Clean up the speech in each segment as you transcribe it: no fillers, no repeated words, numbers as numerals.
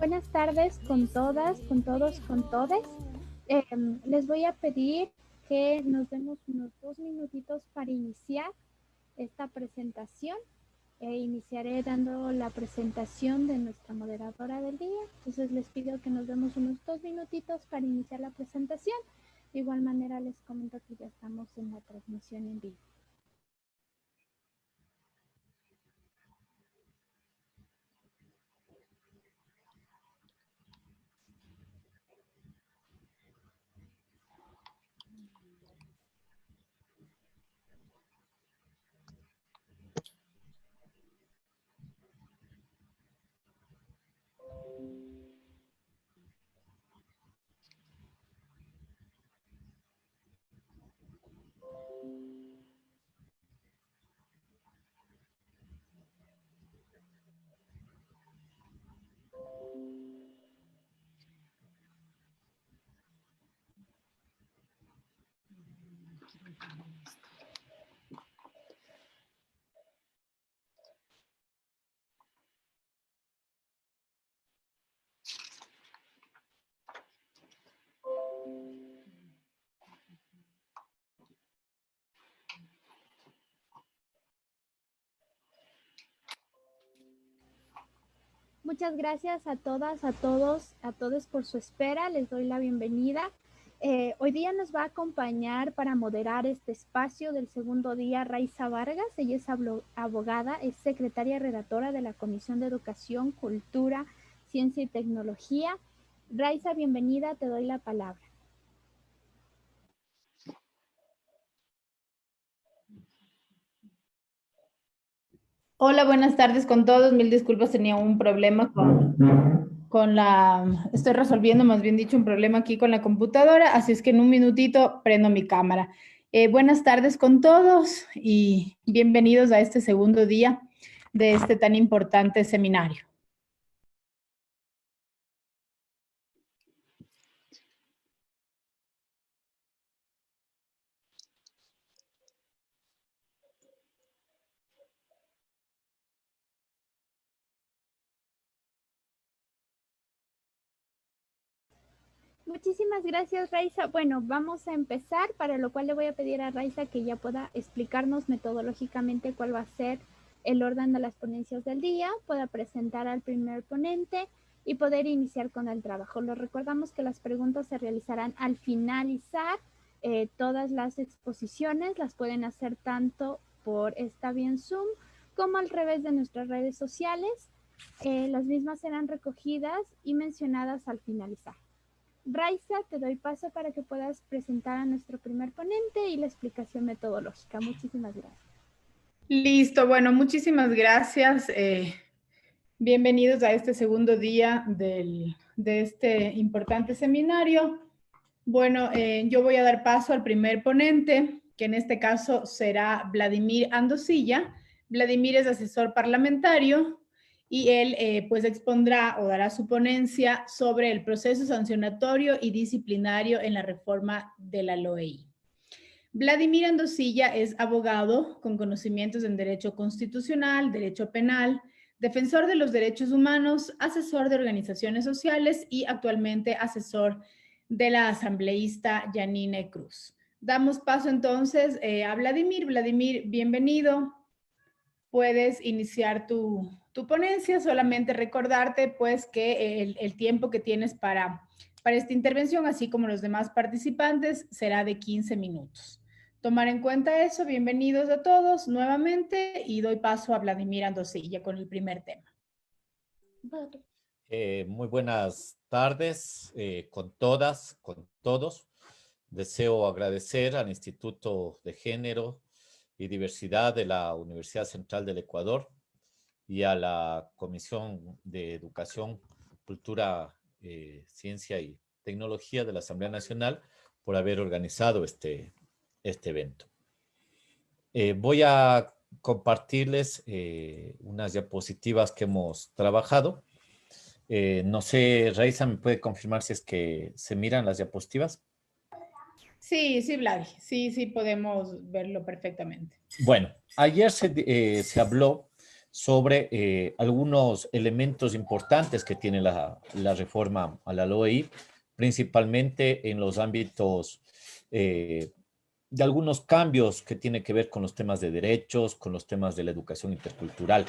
Buenas tardes con todas, con todos, con todes. Les voy a pedir que nos demos unos 2 minutitos para iniciar esta presentación. Iniciaré dando la presentación de nuestra moderadora del día. Entonces les pido que nos demos unos 2 minutitos para iniciar la presentación. De igual manera les comento que ya estamos en la transmisión en vivo. Muchas gracias a todas, a todos, a todos por su espera. Les doy la bienvenida. Hoy día nos va a acompañar para moderar este espacio del segundo día Raiza Vargas. Ella es abogada, es secretaria redactora de la Comisión de Educación, Cultura, Ciencia y Tecnología. Raiza, bienvenida, te doy la palabra. Hola, buenas tardes con todos. Mil disculpas, tenía un problema estoy resolviendo, más bien dicho, un problema aquí con la computadora, así es que en un minutito prendo mi cámara. Buenas tardes con todos y bienvenidos a este segundo día de este tan importante seminario. Muchísimas gracias, Raiza. Bueno, vamos a empezar, para lo cual le voy a pedir a Raiza que ya pueda explicarnos metodológicamente cuál va a ser el orden de las ponencias del día, pueda presentar al primer ponente y poder iniciar con el trabajo. Les recordamos que las preguntas se realizarán al finalizar todas las exposiciones, las pueden hacer tanto por esta vía en Zoom como al revés de nuestras redes sociales. Las mismas serán recogidas y mencionadas al finalizar. Raiza, te doy paso para que puedas presentar a nuestro primer ponente y la explicación metodológica. Muchísimas gracias. Listo, bueno, muchísimas gracias. Bienvenidos a este segundo día de este importante seminario. Bueno, yo voy a dar paso al primer ponente, que en este caso será Vladimir Andosilla. Vladimir es asesor parlamentario y él pues expondrá o dará su ponencia sobre el proceso sancionatorio y disciplinario en la reforma de la LOEI. Vladimir Andosilla es abogado con conocimientos en derecho constitucional, derecho penal, defensor de los derechos humanos, asesor de organizaciones sociales y actualmente asesor de la asambleísta Yanine Cruz. Damos paso entonces a Vladimir. Vladimir, bienvenido. Puedes iniciar tu ponencia. Solamente recordarte pues que el tiempo que tienes para esta intervención, así como los demás participantes, será de 15 minutos. Tomar en cuenta eso. Bienvenidos a todos nuevamente y doy paso a Vladimir Andosilla con el primer tema. Muy buenas tardes con todas, con todos. Deseo agradecer al Instituto de Género y Diversidad de la Universidad Central del Ecuador y a la Comisión de Educación, Cultura, Ciencia y Tecnología de la Asamblea Nacional por haber organizado este evento. Voy a compartirles unas diapositivas que hemos trabajado. No sé, Raiza, ¿me puede confirmar si es que se miran las diapositivas? Sí, Vlad. Sí, podemos verlo perfectamente. Bueno, ayer se habló sobre algunos elementos importantes que tiene la reforma a la LOI, principalmente en los ámbitos de algunos cambios que tienen que ver con los temas de derechos, con los temas de la educación intercultural.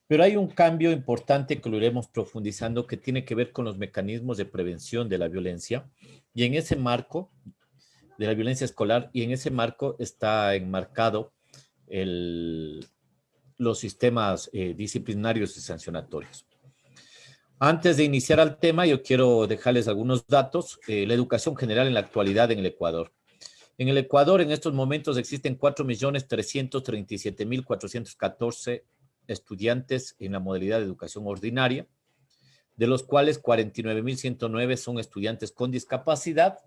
Pero hay un cambio importante que lo iremos profundizando que tiene que ver con los mecanismos de prevención de la violencia. Y en ese marco, de la violencia escolar, y en ese marco está enmarcado los sistemas disciplinarios y sancionatorios. Antes de iniciar al tema, yo quiero dejarles algunos datos. La educación general en la actualidad en el Ecuador. En el Ecuador, en estos momentos, existen 4.337.414 estudiantes en la modalidad de educación ordinaria, de los cuales 49.109 son estudiantes con discapacidad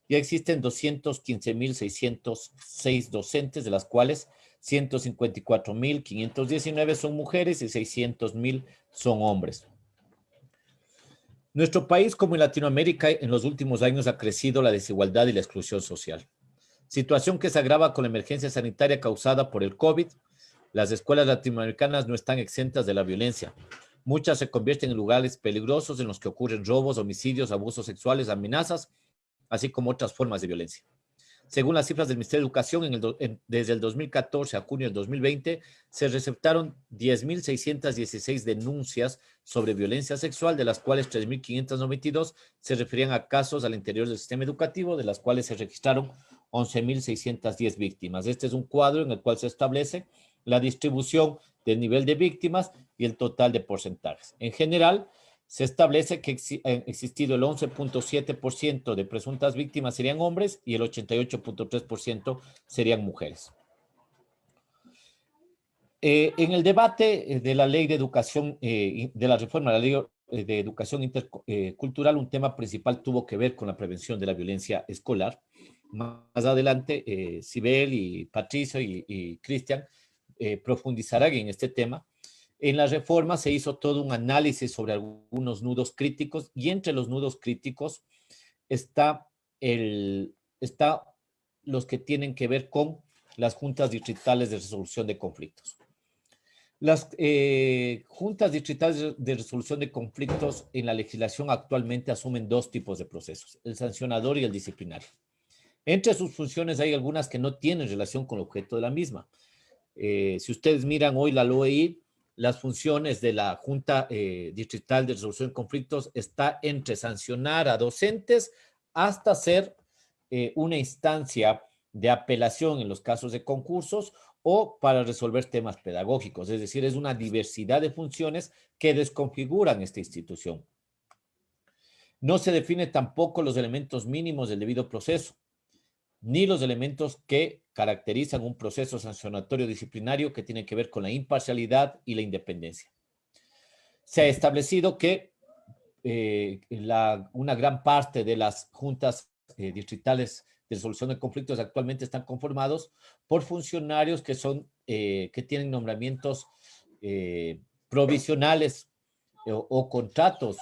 y existen 215.606 docentes, de las cuales 154.519 son mujeres y 600.000 son hombres. Nuestro país, como en Latinoamérica, en los últimos años ha crecido la desigualdad y la exclusión social, situación que se agrava con la emergencia sanitaria causada por el COVID. Las escuelas latinoamericanas no están exentas de la violencia. Muchas se convierten en lugares peligrosos en los que ocurren robos, homicidios, abusos sexuales, amenazas, así como otras formas de violencia. Según las cifras del Ministerio de Educación, desde el 2014 a junio del 2020, se receptaron 10.616 denuncias sobre violencia sexual, de las cuales 3.592 se referían a casos al interior del sistema educativo, de las cuales se registraron 11.610 víctimas. Este es un cuadro en el cual se establece la distribución del nivel de víctimas y el total de porcentajes. En general, se establece que ha existido el 11.7% de presuntas víctimas serían hombres y el 88.3% serían mujeres. En el debate de la ley de educación, de la reforma de la ley de educación intercultural, un tema principal tuvo que ver con la prevención de la violencia escolar. Más adelante, Sibel y Patricio y Cristian profundizarán en este tema. En la reforma se hizo todo un análisis sobre algunos nudos críticos y entre los nudos críticos está los que tienen que ver con las juntas distritales de resolución de conflictos. Las juntas distritales de resolución de conflictos en la legislación actualmente asumen dos tipos de procesos, el sancionador y el disciplinario. Entre sus funciones hay algunas que no tienen relación con el objeto de la misma. Si ustedes miran hoy la LOEI, las funciones de la Junta Distrital de Resolución de Conflictos está entre sancionar a docentes hasta ser una instancia de apelación en los casos de concursos o para resolver temas pedagógicos. Es decir, es una diversidad de funciones que desconfiguran esta institución. No se define tampoco los elementos mínimos del debido proceso, ni los elementos que caracterizan un proceso sancionatorio disciplinario que tiene que ver con la imparcialidad y la independencia. Se ha establecido que una gran parte de las juntas distritales de resolución de conflictos actualmente están conformados por funcionarios que tienen nombramientos provisionales o contratos,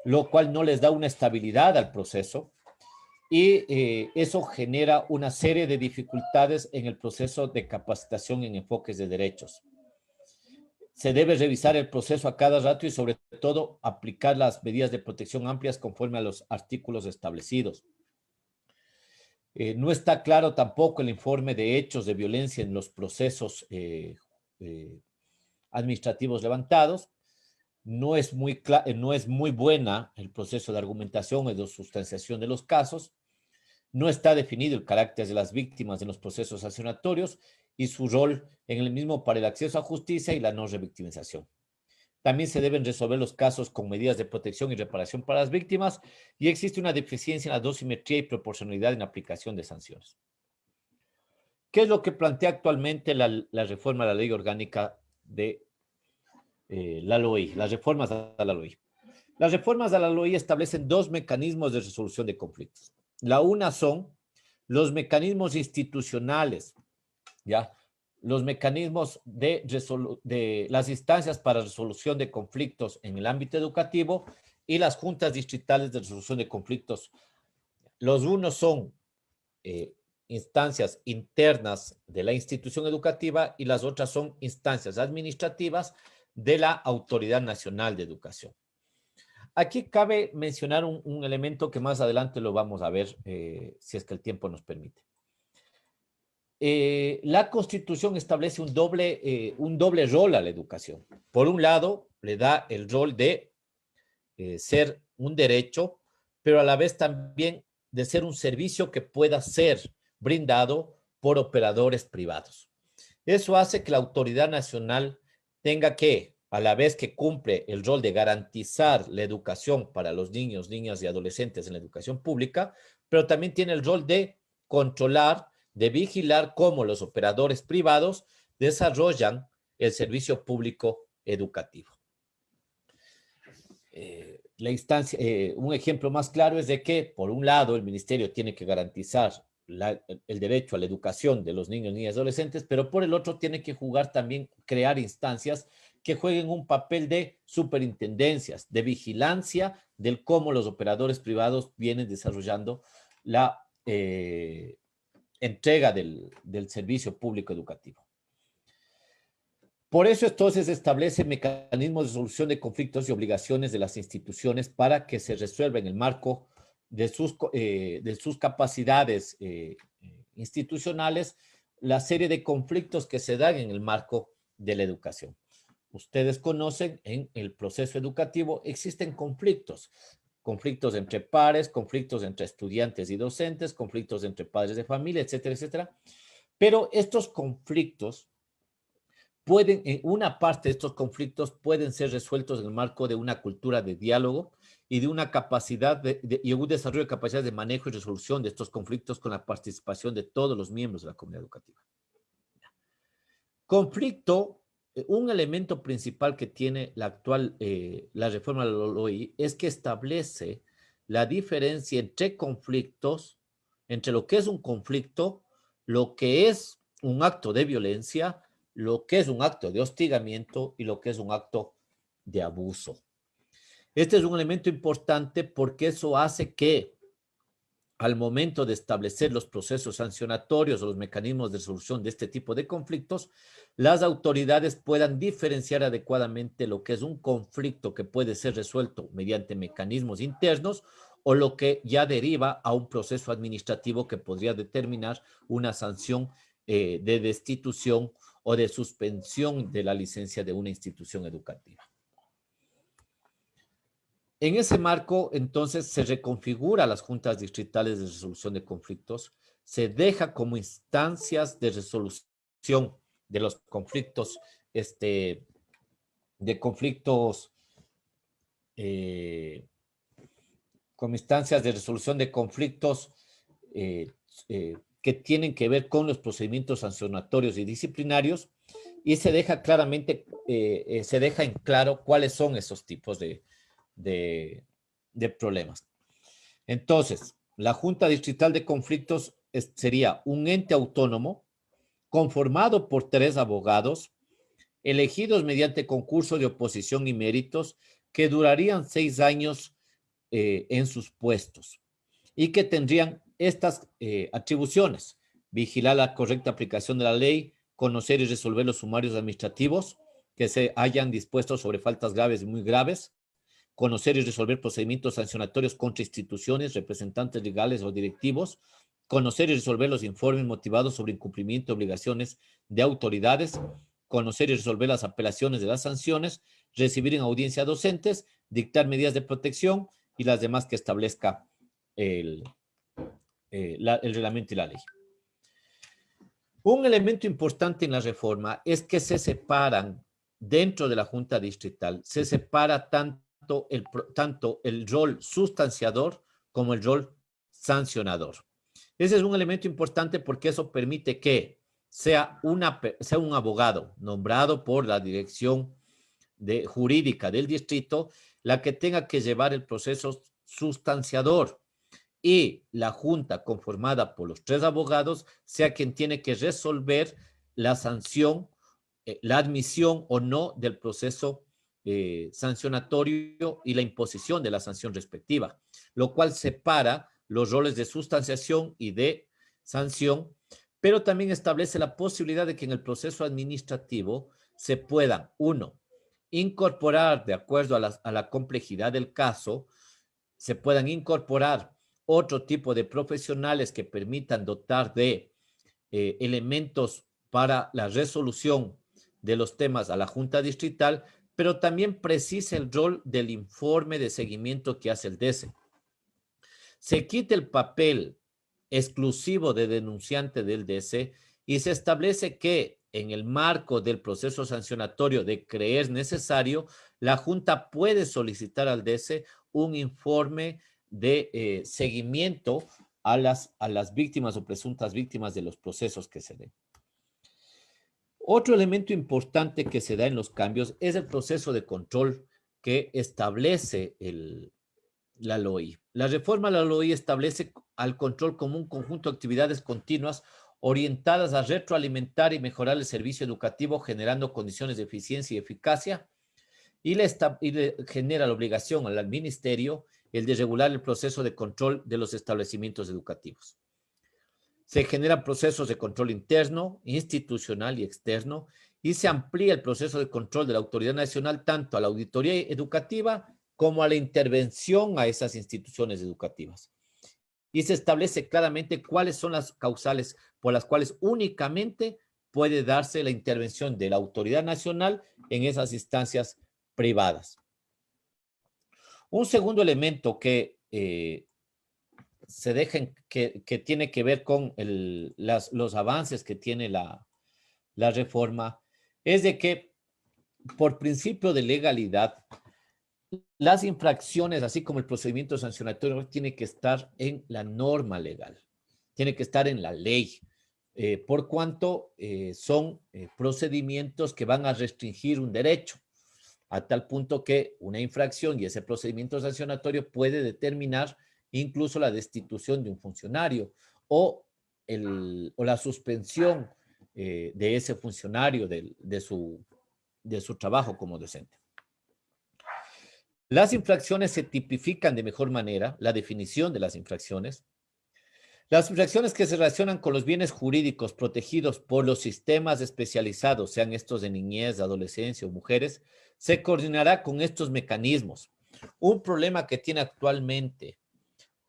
lo cual no les da una estabilidad al proceso. Y eso genera una serie de dificultades en el proceso de capacitación en enfoques de derechos. Se debe revisar el proceso a cada rato y sobre todo aplicar las medidas de protección amplias conforme a los artículos establecidos. No está claro tampoco el informe de hechos de violencia en los procesos administrativos levantados. No es muy buena el proceso de argumentación y de sustanciación de los casos. No está definido el carácter de las víctimas en los procesos sancionatorios y su rol en el mismo para el acceso a justicia y la no revictimización. También se deben resolver los casos con medidas de protección y reparación para las víctimas y existe una deficiencia en la dosimetría y proporcionalidad en la aplicación de sanciones. ¿Qué es lo que plantea actualmente la reforma a la ley orgánica de la LOI? Las reformas a la LOI. Las reformas a la LOI establecen dos mecanismos de resolución de conflictos. La una son los mecanismos institucionales, ¿ya? Los mecanismos de las instancias para resolución de conflictos en el ámbito educativo y las juntas distritales de resolución de conflictos. Los unos son instancias internas de la institución educativa y las otras son instancias administrativas de la Autoridad Nacional de Educación. Aquí cabe mencionar un elemento que más adelante lo vamos a ver, si es que el tiempo nos permite. La Constitución establece un doble rol a la educación. Por un lado, le da el rol de ser un derecho, pero a la vez también de ser un servicio que pueda ser brindado por operadores privados. Eso hace que la autoridad nacional tenga que, a la vez que cumple el rol de garantizar la educación para los niños, niñas y adolescentes en la educación pública, pero también tiene el rol de controlar, de vigilar cómo los operadores privados desarrollan el servicio público educativo. Un ejemplo más claro es de que, por un lado, el ministerio tiene que garantizar el derecho a la educación de los niños, niñas y adolescentes, pero por el otro tiene que crear instancias que jueguen un papel de superintendencias, de vigilancia del cómo los operadores privados vienen desarrollando la entrega del servicio público educativo. Por eso entonces establece mecanismos de solución de conflictos y obligaciones de las instituciones para que se resuelva en el marco de sus capacidades institucionales la serie de conflictos que se dan en el marco de la educación. Ustedes conocen, en el proceso educativo existen conflictos entre pares, conflictos entre estudiantes y docentes, conflictos entre padres de familia, etcétera, etcétera. Pero estos conflictos una parte de estos conflictos pueden ser resueltos en el marco de una cultura de diálogo y de una capacidad y un desarrollo de capacidades de manejo y resolución de estos conflictos con la participación de todos los miembros de la comunidad educativa. Conflicto, un elemento principal que tiene la reforma de la LOI es que establece la diferencia entre conflictos, entre lo que es un conflicto, lo que es un acto de violencia, lo que es un acto de hostigamiento y lo que es un acto de abuso. Este es un elemento importante porque eso hace que al momento de establecer los procesos sancionatorios o los mecanismos de resolución de este tipo de conflictos, las autoridades puedan diferenciar adecuadamente lo que es un conflicto que puede ser resuelto mediante mecanismos internos o lo que ya deriva a un proceso administrativo que podría determinar una sanción de destitución o de suspensión de la licencia de una institución educativa. En ese marco, entonces, se reconfigura las juntas distritales de resolución de conflictos, se deja como instancias de resolución de los conflictos, como instancias de resolución de conflictos que tienen que ver con los procedimientos sancionatorios y disciplinarios, y se deja claramente, se deja en claro cuáles son esos tipos de problemas. Entonces, la Junta Distrital de Conflictos sería un ente autónomo conformado por 3 abogados elegidos mediante concurso de oposición y méritos que durarían 6 años en sus puestos y que tendrían estas atribuciones: vigilar la correcta aplicación de la ley, conocer y resolver los sumarios administrativos que se hayan dispuesto sobre faltas graves y muy graves, conocer y resolver procedimientos sancionatorios contra instituciones, representantes legales o directivos, conocer y resolver los informes motivados sobre incumplimiento de obligaciones de autoridades, conocer y resolver las apelaciones de las sanciones, recibir en audiencia a docentes, dictar medidas de protección y las demás que establezca el reglamento y la ley. Un elemento importante en la reforma es que se separan dentro de la Junta Distrital, se separa tanto el rol sustanciador como el rol sancionador. Ese es un elemento importante porque eso permite que sea un abogado nombrado por la dirección jurídica del distrito la que tenga que llevar el proceso sustanciador y la junta conformada por los 3 abogados sea quien tiene que resolver la sanción, la admisión o no del proceso sancionatorio y la imposición de la sanción respectiva, lo cual separa los roles de sustanciación y de sanción, pero también establece la posibilidad de que en el proceso administrativo se puedan, uno, incorporar de acuerdo a la complejidad del caso, se puedan incorporar otro tipo de profesionales que permitan dotar de elementos para la resolución de los temas a la Junta Distrital, pero también precisa el rol del informe de seguimiento que hace el DECE. Se quita el papel exclusivo de denunciante del DECE y se establece que en el marco del proceso sancionatorio de creer necesario, la Junta puede solicitar al DECE un informe de seguimiento a las víctimas o presuntas víctimas de los procesos que se den. Otro elemento importante que se da en los cambios es el proceso de control que establece la LOI. La reforma a la LOI establece al control como un conjunto de actividades continuas orientadas a retroalimentar y mejorar el servicio educativo, generando condiciones de eficiencia y eficacia, y le genera la obligación al ministerio el de regular el proceso de control de los establecimientos educativos. Se generan procesos de control interno, institucional y externo, y se amplía el proceso de control de la autoridad nacional tanto a la auditoría educativa como a la intervención a esas instituciones educativas. Y se establece claramente cuáles son las causales por las cuales únicamente puede darse la intervención de la autoridad nacional en esas instancias privadas. Un segundo elemento que que tiene que ver con los avances que tiene la reforma es de que por principio de legalidad las infracciones, así como el procedimiento sancionatorio, tiene que estar en la norma legal, tiene que estar en la ley, por cuanto son procedimientos que van a restringir un derecho, a tal punto que una infracción y ese procedimiento sancionatorio puede determinar incluso la destitución de un funcionario o la suspensión de ese funcionario de su trabajo como docente. Las infracciones se tipifican de mejor manera, la definición de las infracciones. Las infracciones que se relacionan con los bienes jurídicos protegidos por los sistemas especializados, sean estos de niñez, adolescencia o mujeres, se coordinará con estos mecanismos. Un problema que tiene actualmente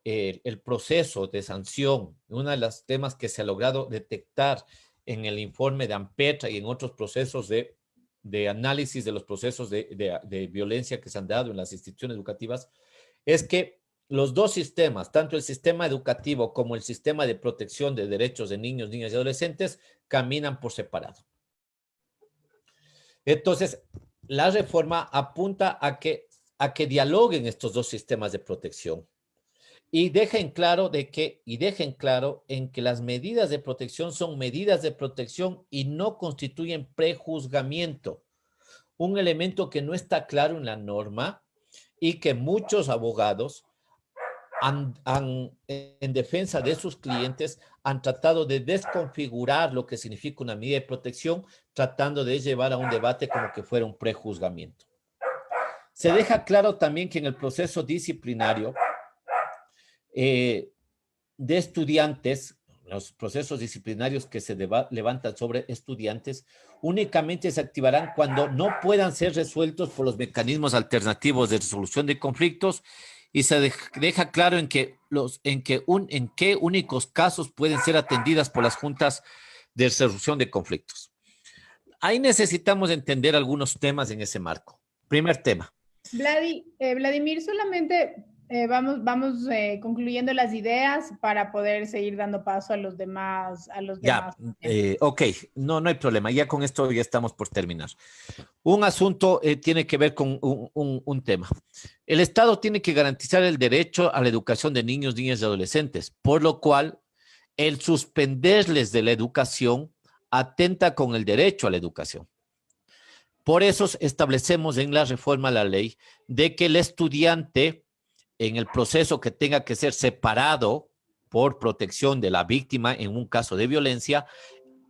el proceso de sanción, uno de los temas que se ha logrado detectar en el informe de AMPETRA y en otros procesos de análisis de los procesos de violencia que se han dado en las instituciones educativas, es que los dos sistemas, tanto el sistema educativo como el sistema de protección de derechos de niños, niñas y adolescentes, caminan por separado. Entonces, la reforma apunta a que dialoguen estos dos sistemas de protección y dejen claro en que las medidas de protección son medidas de protección y no constituyen prejuzgamiento. Un elemento que no está claro en la norma y que muchos abogados en defensa de sus clientes han tratado de desconfigurar lo que significa una medida de protección, tratando de llevar a un debate como que fuera un prejuzgamiento. Se deja claro también que en el proceso disciplinario de estudiantes, los procesos disciplinarios que se levantan sobre estudiantes, únicamente se activarán cuando no puedan ser resueltos por los mecanismos alternativos de resolución de conflictos y se deja claro en qué únicos casos pueden ser atendidas por las juntas de resolución de conflictos. Ahí necesitamos entender algunos temas en ese marco. Primer tema. Vladimir, solamente vamos concluyendo las ideas para poder seguir dando paso a los demás. Ok, no hay problema. Ya con esto ya estamos por terminar. Un asunto tiene que ver con un tema. El Estado tiene que garantizar el derecho a la educación de niños, niñas y adolescentes, por lo cual el suspenderles de la educación atenta con el derecho a la educación. Por eso establecemos en la reforma a la ley de que el estudiante, en el proceso que tenga que ser separado por protección de la víctima en un caso de violencia,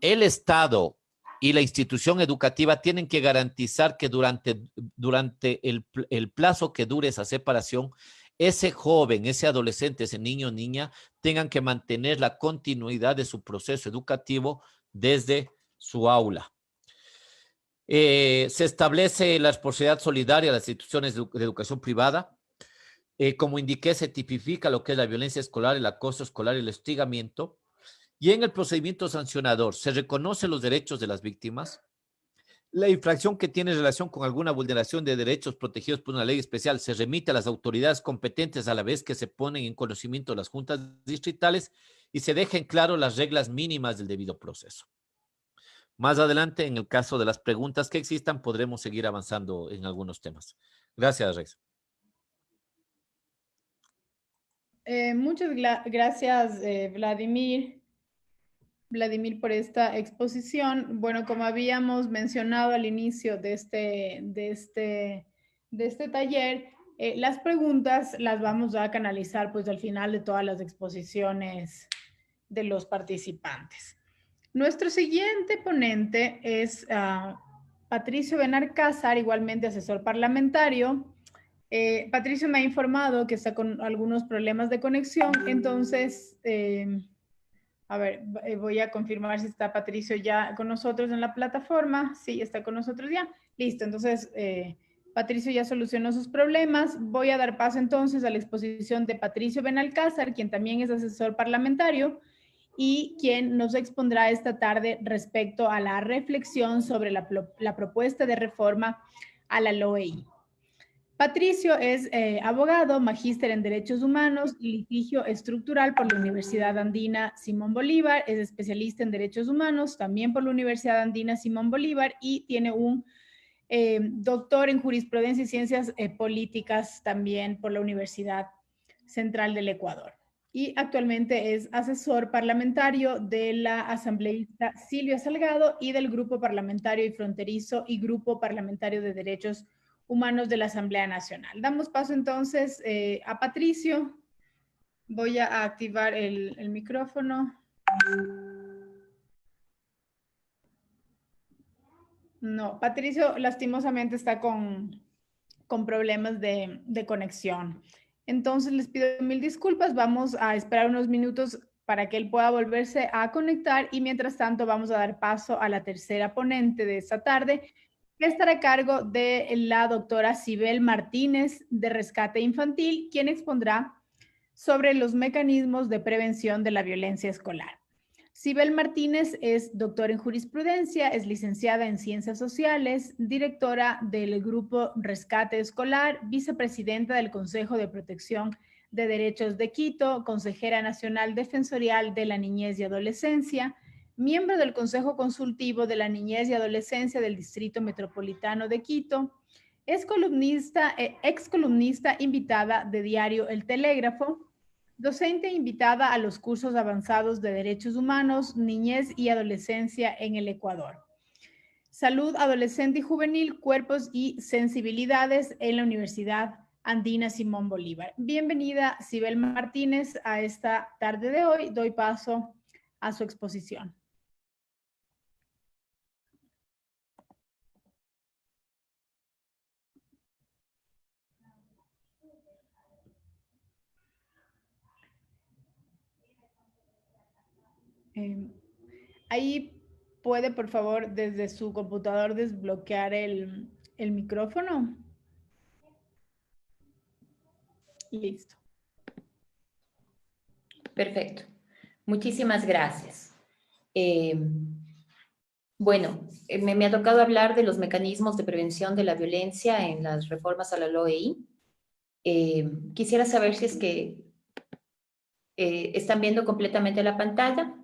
el Estado y la institución educativa tienen que garantizar que durante el plazo que dure esa separación, ese joven, ese adolescente, ese niño o niña tengan que mantener la continuidad de su proceso educativo desde su aula. Se establece la responsabilidad solidaria de las instituciones de educación privada. Como indiqué, se tipifica lo que es la violencia escolar, el acoso escolar y el hostigamiento. Y en el procedimiento sancionador se reconocen los derechos de las víctimas. La infracción que tiene relación con alguna vulneración de derechos protegidos por una ley especial se remite a las autoridades competentes a la vez que se ponen en conocimiento de las juntas distritales y se dejen claro las reglas mínimas del debido proceso. Más adelante, en el caso de las preguntas que existan, podremos seguir avanzando en algunos temas. Gracias, Rex. Muchas gracias, Vladimir, por esta exposición. Bueno, como habíamos mencionado al inicio de este taller, las preguntas las vamos a canalizar pues al final de todas las exposiciones de los participantes. Nuestro siguiente ponente es Patricio Benalcázar, igualmente asesor parlamentario. Patricio me ha informado que está con algunos problemas de conexión, entonces, a ver, voy a confirmar si está Patricio ya con nosotros en la plataforma. Sí, está con nosotros ya. Listo, entonces, Patricio ya solucionó sus problemas. Voy a dar paso entonces a la exposición de Patricio Benalcázar, quien también es asesor parlamentario y quien nos expondrá esta tarde respecto a la reflexión sobre la propuesta de reforma a la LOEI. Patricio es abogado, magíster en Derechos Humanos y Litigio Estructural por la Universidad Andina Simón Bolívar, es especialista en Derechos Humanos también por la Universidad Andina Simón Bolívar y tiene un doctor en Jurisprudencia y Ciencias Políticas también por la Universidad Central del Ecuador. Y actualmente es asesor parlamentario de la asambleísta Silvia Salgado y del Grupo Parlamentario y Fronterizo y Grupo Parlamentario de Derechos Humanos de la Asamblea Nacional. Damos paso entonces a Patricio. Voy a activar el micrófono. No, Patricio lastimosamente está con problemas de conexión. Entonces les pido mil disculpas, vamos a esperar unos minutos para que él pueda volverse a conectar y mientras tanto vamos a dar paso a la tercera ponente de esta tarde, que estará a cargo de la doctora Sibel Martínez de Rescate Infantil, quien expondrá sobre los mecanismos de prevención de la violencia escolar. Sibel Martínez es doctora en jurisprudencia, es licenciada en ciencias sociales, directora del Grupo Rescate Escolar, vicepresidenta del Consejo de Protección de Derechos de Quito, consejera nacional defensorial de la niñez y adolescencia, miembro del Consejo Consultivo de la Niñez y Adolescencia del Distrito Metropolitano de Quito, es columnista, ex columnista invitada de diario El Telégrafo, docente invitada a los cursos avanzados de Derechos Humanos, Niñez y Adolescencia en el Ecuador. Salud adolescente y juvenil, cuerpos y sensibilidades en la Universidad Andina Simón Bolívar. Bienvenida, Sibel Martínez, a esta tarde de hoy. Doy paso a su exposición. Ahí puede, por favor, desde su computador desbloquear el micrófono. Listo. Perfecto. Muchísimas gracias. Bueno, me ha tocado hablar de los mecanismos de prevención de la violencia en las reformas a la LOEI. Quisiera saber si es que están viendo completamente la pantalla.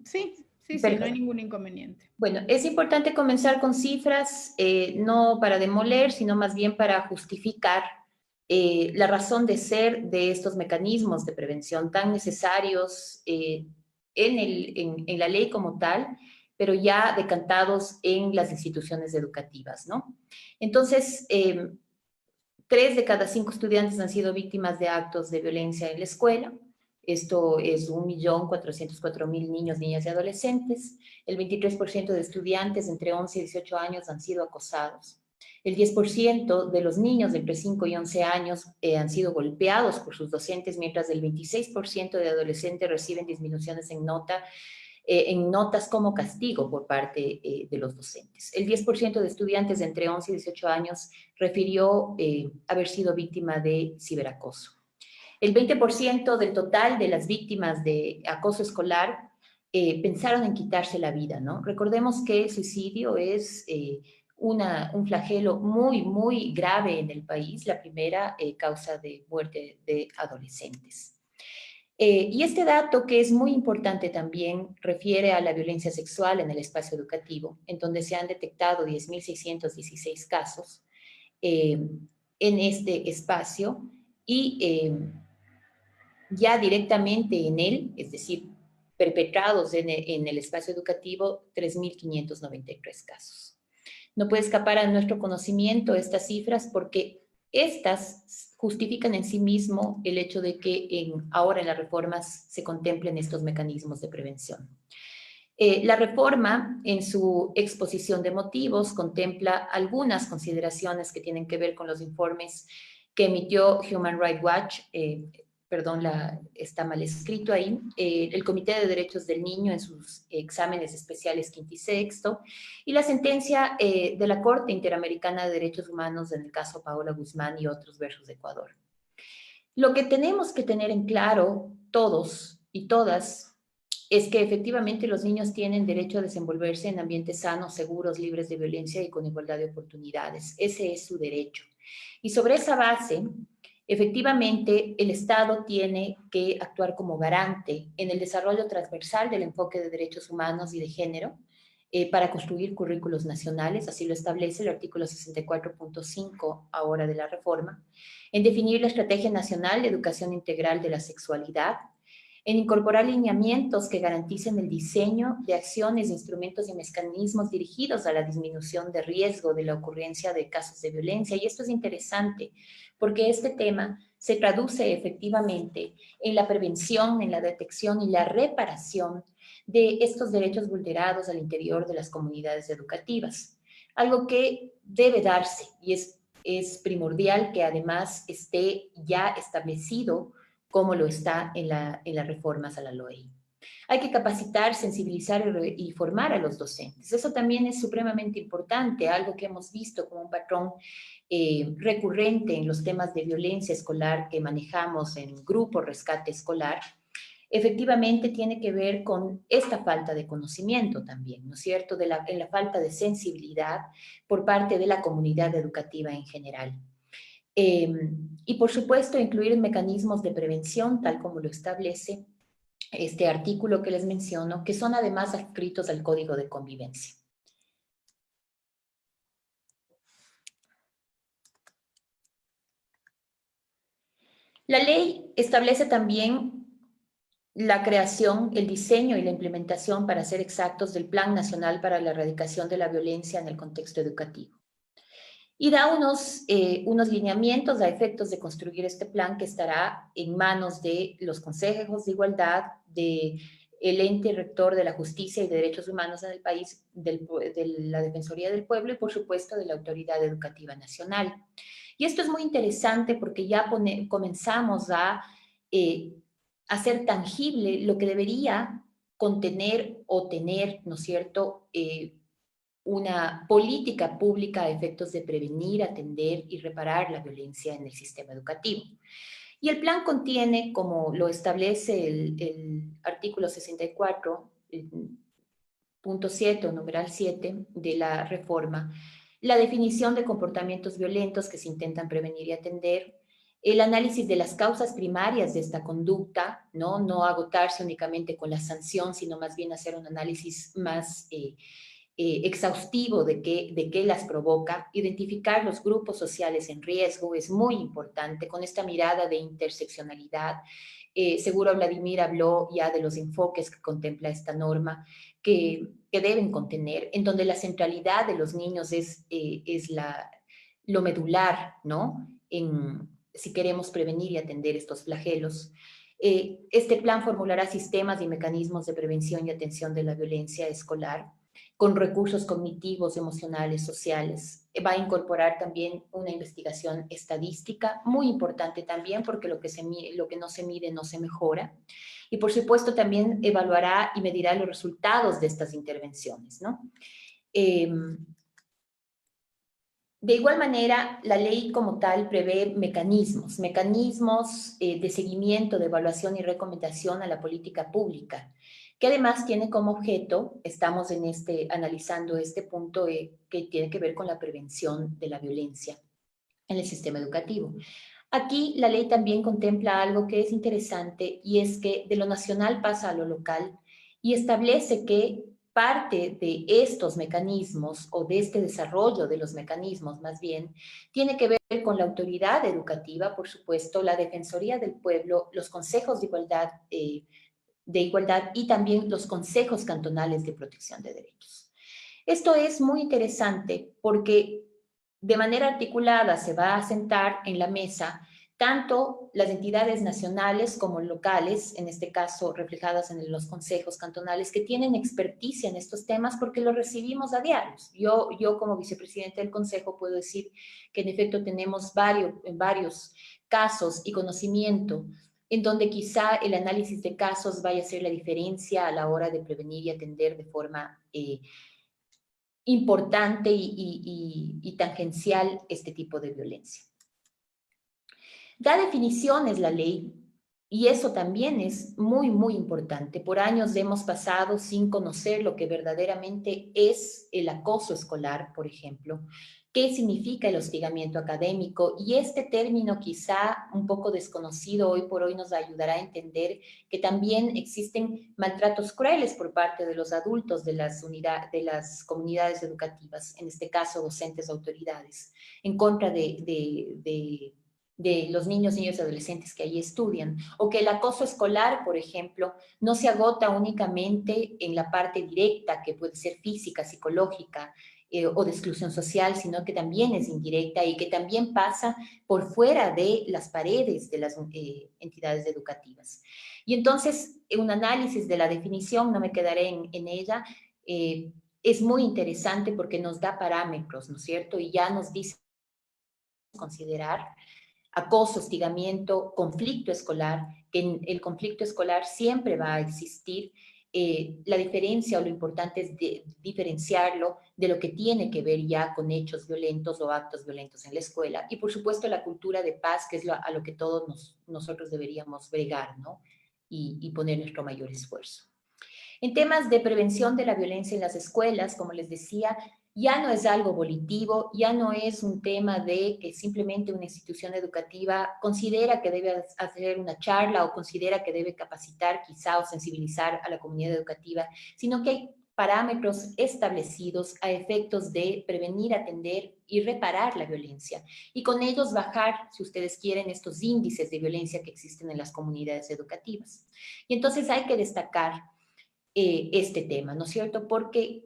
Sí, Perfecto. No hay ningún inconveniente. Bueno, es importante comenzar con cifras, no para demoler, sino más bien para justificar la razón de ser de estos mecanismos de prevención tan necesarios en la ley como tal, pero ya decantados en las instituciones educativas, ¿no? Entonces, 3 de cada 5 estudiantes han sido víctimas de actos de violencia en la escuela. Esto es 1.404.000 niños, niñas y adolescentes. El 23% de estudiantes entre 11 y 18 años han sido acosados. El 10% de los niños de entre 5 y 11 años han sido golpeados por sus docentes, mientras el 26% de adolescentes reciben disminuciones en notas como castigo por parte de los docentes. El 10% de estudiantes de entre 11 y 18 años refirió haber sido víctima de ciberacoso. El 20% del total de las víctimas de acoso escolar pensaron en quitarse la vida, ¿no? Recordemos que el suicidio es un flagelo muy, muy grave en el país, la primera causa de muerte de adolescentes. Y este dato, que es muy importante también, refiere a la violencia sexual en el espacio educativo, en donde se han detectado 10.616 casos en este espacio y ya directamente en él, es decir, perpetrados en el espacio educativo, 3.593 casos. No puede escapar a nuestro conocimiento estas cifras porque estas justifican en sí mismo el hecho de que ahora en las reformas se contemplen estos mecanismos de prevención. La reforma, en su exposición de motivos, contempla algunas consideraciones que tienen que ver con los informes que emitió Human Rights Watch, perdón, está mal escrito ahí, el Comité de Derechos del Niño en sus exámenes especiales quinto y sexto, y la sentencia de la Corte Interamericana de Derechos Humanos en el caso Paola Guzmán y otros versus Ecuador. Lo que tenemos que tener en claro todos y todas es que efectivamente los niños tienen derecho a desenvolverse en ambientes sanos, seguros, libres de violencia y con igualdad de oportunidades. Ese es su derecho. Y sobre esa base, efectivamente, el Estado tiene que actuar como garante en el desarrollo transversal del enfoque de derechos humanos y de género para construir currículos nacionales, así lo establece el artículo 64.5 ahora de la reforma, en definir la Estrategia Nacional de Educación Integral de la Sexualidad, en incorporar lineamientos que garanticen el diseño de acciones, instrumentos y mecanismos dirigidos a la disminución de riesgo de la ocurrencia de casos de violencia. Y esto es interesante porque este tema se traduce efectivamente en la prevención, en la detección y la reparación de estos derechos vulnerados al interior de las comunidades educativas. Algo que debe darse y es primordial que además esté ya establecido como lo está en las reformas a la LOEI. Hay que capacitar, sensibilizar y formar a los docentes. Eso también es supremamente importante, algo que hemos visto como un patrón recurrente en los temas de violencia escolar que manejamos en Grupo Rescate Escolar. Efectivamente tiene que ver con esta falta de conocimiento también, ¿no es cierto?, en la falta de sensibilidad por parte de la comunidad educativa en general. Y por supuesto, incluir mecanismos de prevención, tal como lo establece este artículo que les menciono, que son además adscritos al Código de Convivencia. La ley establece también la creación, el diseño y la implementación, para ser exactos, del Plan Nacional para la Erradicación de la Violencia en el Contexto Educativo. Y da unos lineamientos a efectos de construir este plan que estará en manos de los consejos de igualdad, del ente rector de la justicia y de derechos humanos en el país, de la Defensoría del Pueblo y, por supuesto, de la Autoridad Educativa Nacional. Y esto es muy interesante porque ya comenzamos a hacer tangible lo que debería contener o tener, ¿no es cierto?, una política pública a efectos de prevenir, atender y reparar la violencia en el sistema educativo. Y el plan contiene, como lo establece el artículo 64.7 o numeral 7 de la reforma, la definición de comportamientos violentos que se intentan prevenir y atender, el análisis de las causas primarias de esta conducta, no agotarse únicamente con la sanción, sino más bien hacer un análisis más exhaustivo de qué las provoca. Identificar los grupos sociales en riesgo es muy importante, con esta mirada de interseccionalidad. Seguro Vladimir habló ya de los enfoques que contempla esta norma, que deben contener, en donde la centralidad de los niños es lo medular, ¿no?, si queremos prevenir y atender estos flagelos. Este plan formulará sistemas y mecanismos de prevención y atención de la violencia escolar, con recursos cognitivos, emocionales, sociales. Va a incorporar también una investigación estadística, muy importante también, porque lo que no se mide no se mejora. Y por supuesto también evaluará y medirá los resultados de estas intervenciones, ¿no? De igual manera, la ley como tal prevé mecanismos de seguimiento, de evaluación y recomendación a la política pública, que además tiene como objeto, estamos analizando este punto que tiene que ver con la prevención de la violencia en el sistema educativo. Aquí la ley también contempla algo que es interesante y es que de lo nacional pasa a lo local y establece que parte de estos mecanismos o de este desarrollo de los mecanismos más bien tiene que ver con la autoridad educativa, por supuesto, la Defensoría del Pueblo, los consejos de igualdad y también los consejos cantonales de protección de derechos. Esto es muy interesante porque de manera articulada se va a sentar en la mesa tanto las entidades nacionales como locales, en este caso reflejadas en los consejos cantonales, que tienen experticia en estos temas porque lo recibimos a diario. Yo como vicepresidente del consejo puedo decir que en efecto tenemos varios casos y conocimiento en donde quizá el análisis de casos vaya a ser la diferencia a la hora de prevenir y atender de forma importante y tangencial este tipo de violencia. Da definiciones la ley y eso también es muy, muy importante. Por años hemos pasado sin conocer lo que verdaderamente es el acoso escolar, por ejemplo, qué significa el hostigamiento académico y este término quizá un poco desconocido hoy por hoy nos ayudará a entender que también existen maltratos crueles por parte de los adultos de las comunidades educativas, en este caso docentes, autoridades, en contra de los niños y adolescentes que allí estudian, o que el acoso escolar, por ejemplo, no se agota únicamente en la parte directa, que puede ser física, psicológica, o de exclusión social, sino que también es indirecta y que también pasa por fuera de las paredes de las entidades educativas. Y entonces, un análisis de la definición, no me quedaré en ella, es muy interesante porque nos da parámetros, ¿no es cierto? Y ya nos dice considerar acoso, hostigamiento, conflicto escolar, que en el conflicto escolar siempre va a existir. La diferencia o lo importante es diferenciarlo de lo que tiene que ver ya con hechos violentos o actos violentos en la escuela. Y por supuesto la cultura de paz, que es a lo que todos nosotros deberíamos bregar, ¿no? Y poner nuestro mayor esfuerzo. En temas de prevención de la violencia en las escuelas, como les decía, ya no es algo volitivo, ya no es un tema de que simplemente una institución educativa considera que debe hacer una charla o considera que debe capacitar quizá o sensibilizar a la comunidad educativa, sino que hay parámetros establecidos a efectos de prevenir, atender y reparar la violencia. Y con ellos bajar, si ustedes quieren, estos índices de violencia que existen en las comunidades educativas. Y entonces hay que destacar este tema, ¿no es cierto? Porque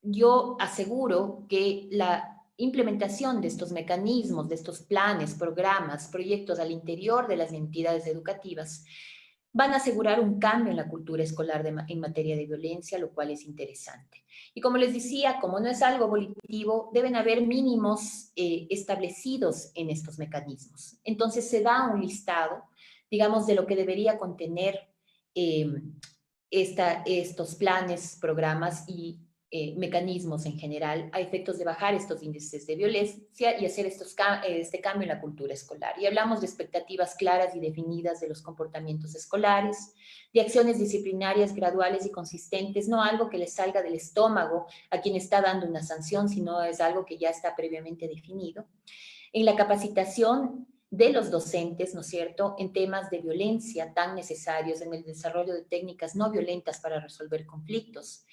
yo aseguro que la implementación de estos mecanismos, de estos planes, programas, proyectos al interior de las entidades educativas van a asegurar un cambio en la cultura escolar en materia de violencia, lo cual es interesante. Y como les decía, como no es algo volitivo, deben haber mínimos establecidos en estos mecanismos. Entonces se da un listado, digamos, de lo que debería contener estos planes, programas y mecanismos en general a efectos de bajar estos índices de violencia y hacer este cambio en la cultura escolar. Y hablamos de expectativas claras y definidas de los comportamientos escolares, de acciones disciplinarias graduales y consistentes, no algo que les salga del estómago a quien está dando una sanción, sino es algo que ya está previamente definido. En la capacitación de los docentes, ¿no es cierto?, en temas de violencia tan necesarios, en el desarrollo de técnicas no violentas para resolver conflictos.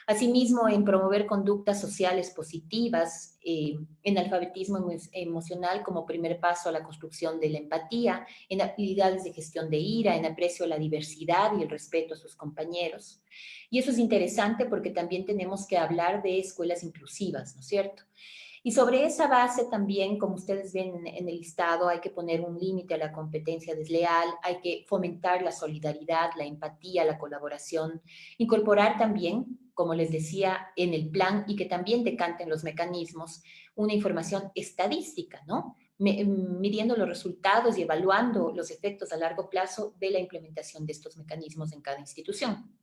Asimismo, en promover conductas sociales positivas, en alfabetismo emocional como primer paso a la construcción de la empatía, en habilidades de gestión de ira, en aprecio a la diversidad y el respeto a sus compañeros. Y eso es interesante porque también tenemos que hablar de escuelas inclusivas, ¿no es cierto? Y sobre esa base también, como ustedes ven en el listado, hay que poner un límite a la competencia desleal, hay que fomentar la solidaridad, la empatía, la colaboración, incorporar también como les decía, en el plan y que también decanten los mecanismos, una información estadística, ¿no? Midiendo los resultados y evaluando los efectos a largo plazo de la implementación de estos mecanismos en cada institución.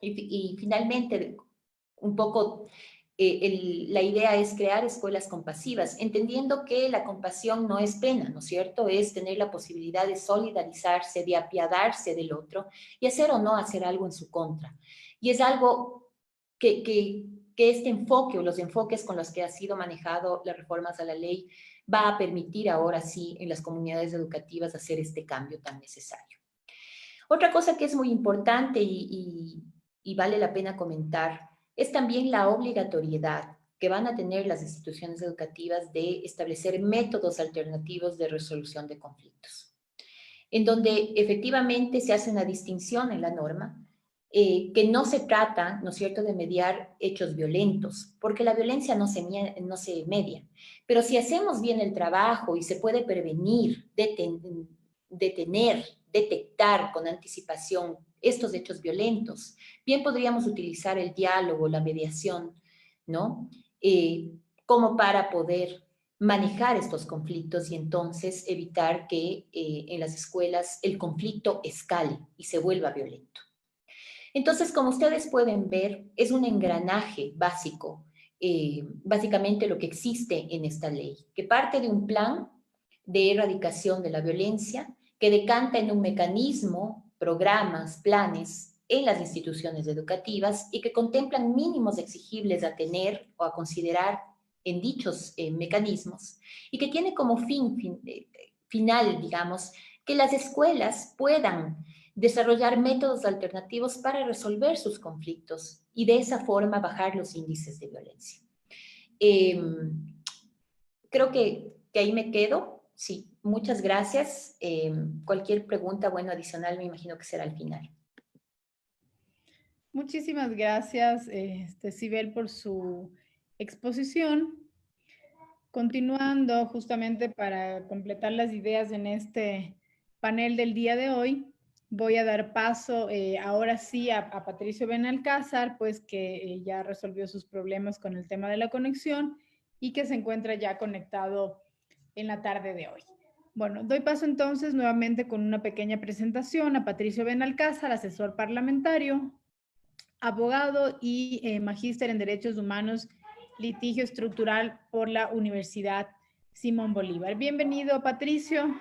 Y finalmente, un poco la idea es crear escuelas compasivas, entendiendo que la compasión no es pena, ¿no es cierto? Es tener la posibilidad de solidarizarse, de apiadarse del otro y hacer o no hacer algo en su contra. Y es algo que este enfoque o los enfoques con los que ha sido manejado las reformas a la ley va a permitir ahora sí en las comunidades educativas hacer este cambio tan necesario. Otra cosa que es muy importante y vale la pena comentar es también la obligatoriedad que van a tener las instituciones educativas de establecer métodos alternativos de resolución de conflictos, en donde efectivamente se hace una distinción en la norma, que no se trata, ¿no es cierto?, de mediar hechos violentos, porque la violencia no se media, pero si hacemos bien el trabajo y se puede prevenir, detener, detectar con anticipación estos hechos violentos, bien podríamos utilizar el diálogo, la mediación, ¿no? Como para poder manejar estos conflictos y entonces evitar que en las escuelas el conflicto escale y se vuelva violento. Entonces, como ustedes pueden ver, es un engranaje básico, básicamente lo que existe en esta ley, que parte de un plan de erradicación de la violencia, que decanta en un mecanismo, programas, planes en las instituciones educativas y que contemplan mínimos exigibles a tener o a considerar en dichos mecanismos y que tiene como final, digamos, que las escuelas puedan desarrollar métodos alternativos para resolver sus conflictos y de esa forma bajar los índices de violencia. Creo que ahí me quedo. Sí, muchas gracias. Cualquier pregunta, bueno, adicional, me imagino que será al final. Muchísimas gracias, Sibel, por su exposición. Continuando justamente para completar las ideas en este panel del día de hoy, voy a dar paso ahora sí a Patricio Benalcázar, pues que ya resolvió sus problemas con el tema de la conexión y que se encuentra ya conectado en la tarde de hoy. Bueno, doy paso entonces nuevamente con una pequeña presentación a Patricio Benalcázar, asesor parlamentario, abogado y magíster en Derechos Humanos, litigio estructural por la Universidad Simón Bolívar. Bienvenido, Patricio.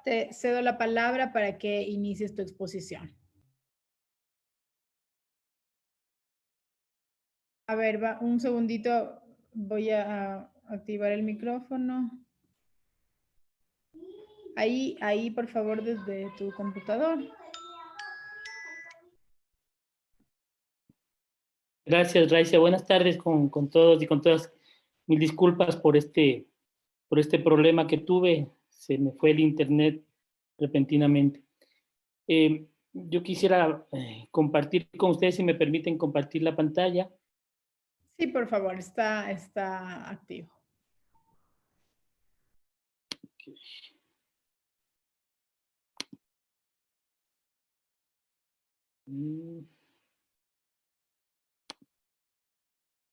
Te cedo la palabra para que inicies tu exposición. A ver, un segundito, voy a activar el micrófono. Ahí, por favor, desde tu computador. Gracias, Raiza. Buenas tardes con todos y con todas. Mil disculpas por este problema que tuve. Se me fue el internet repentinamente. Yo quisiera compartir con ustedes, si me permiten compartir la pantalla. Sí, por favor, está activo. Okay.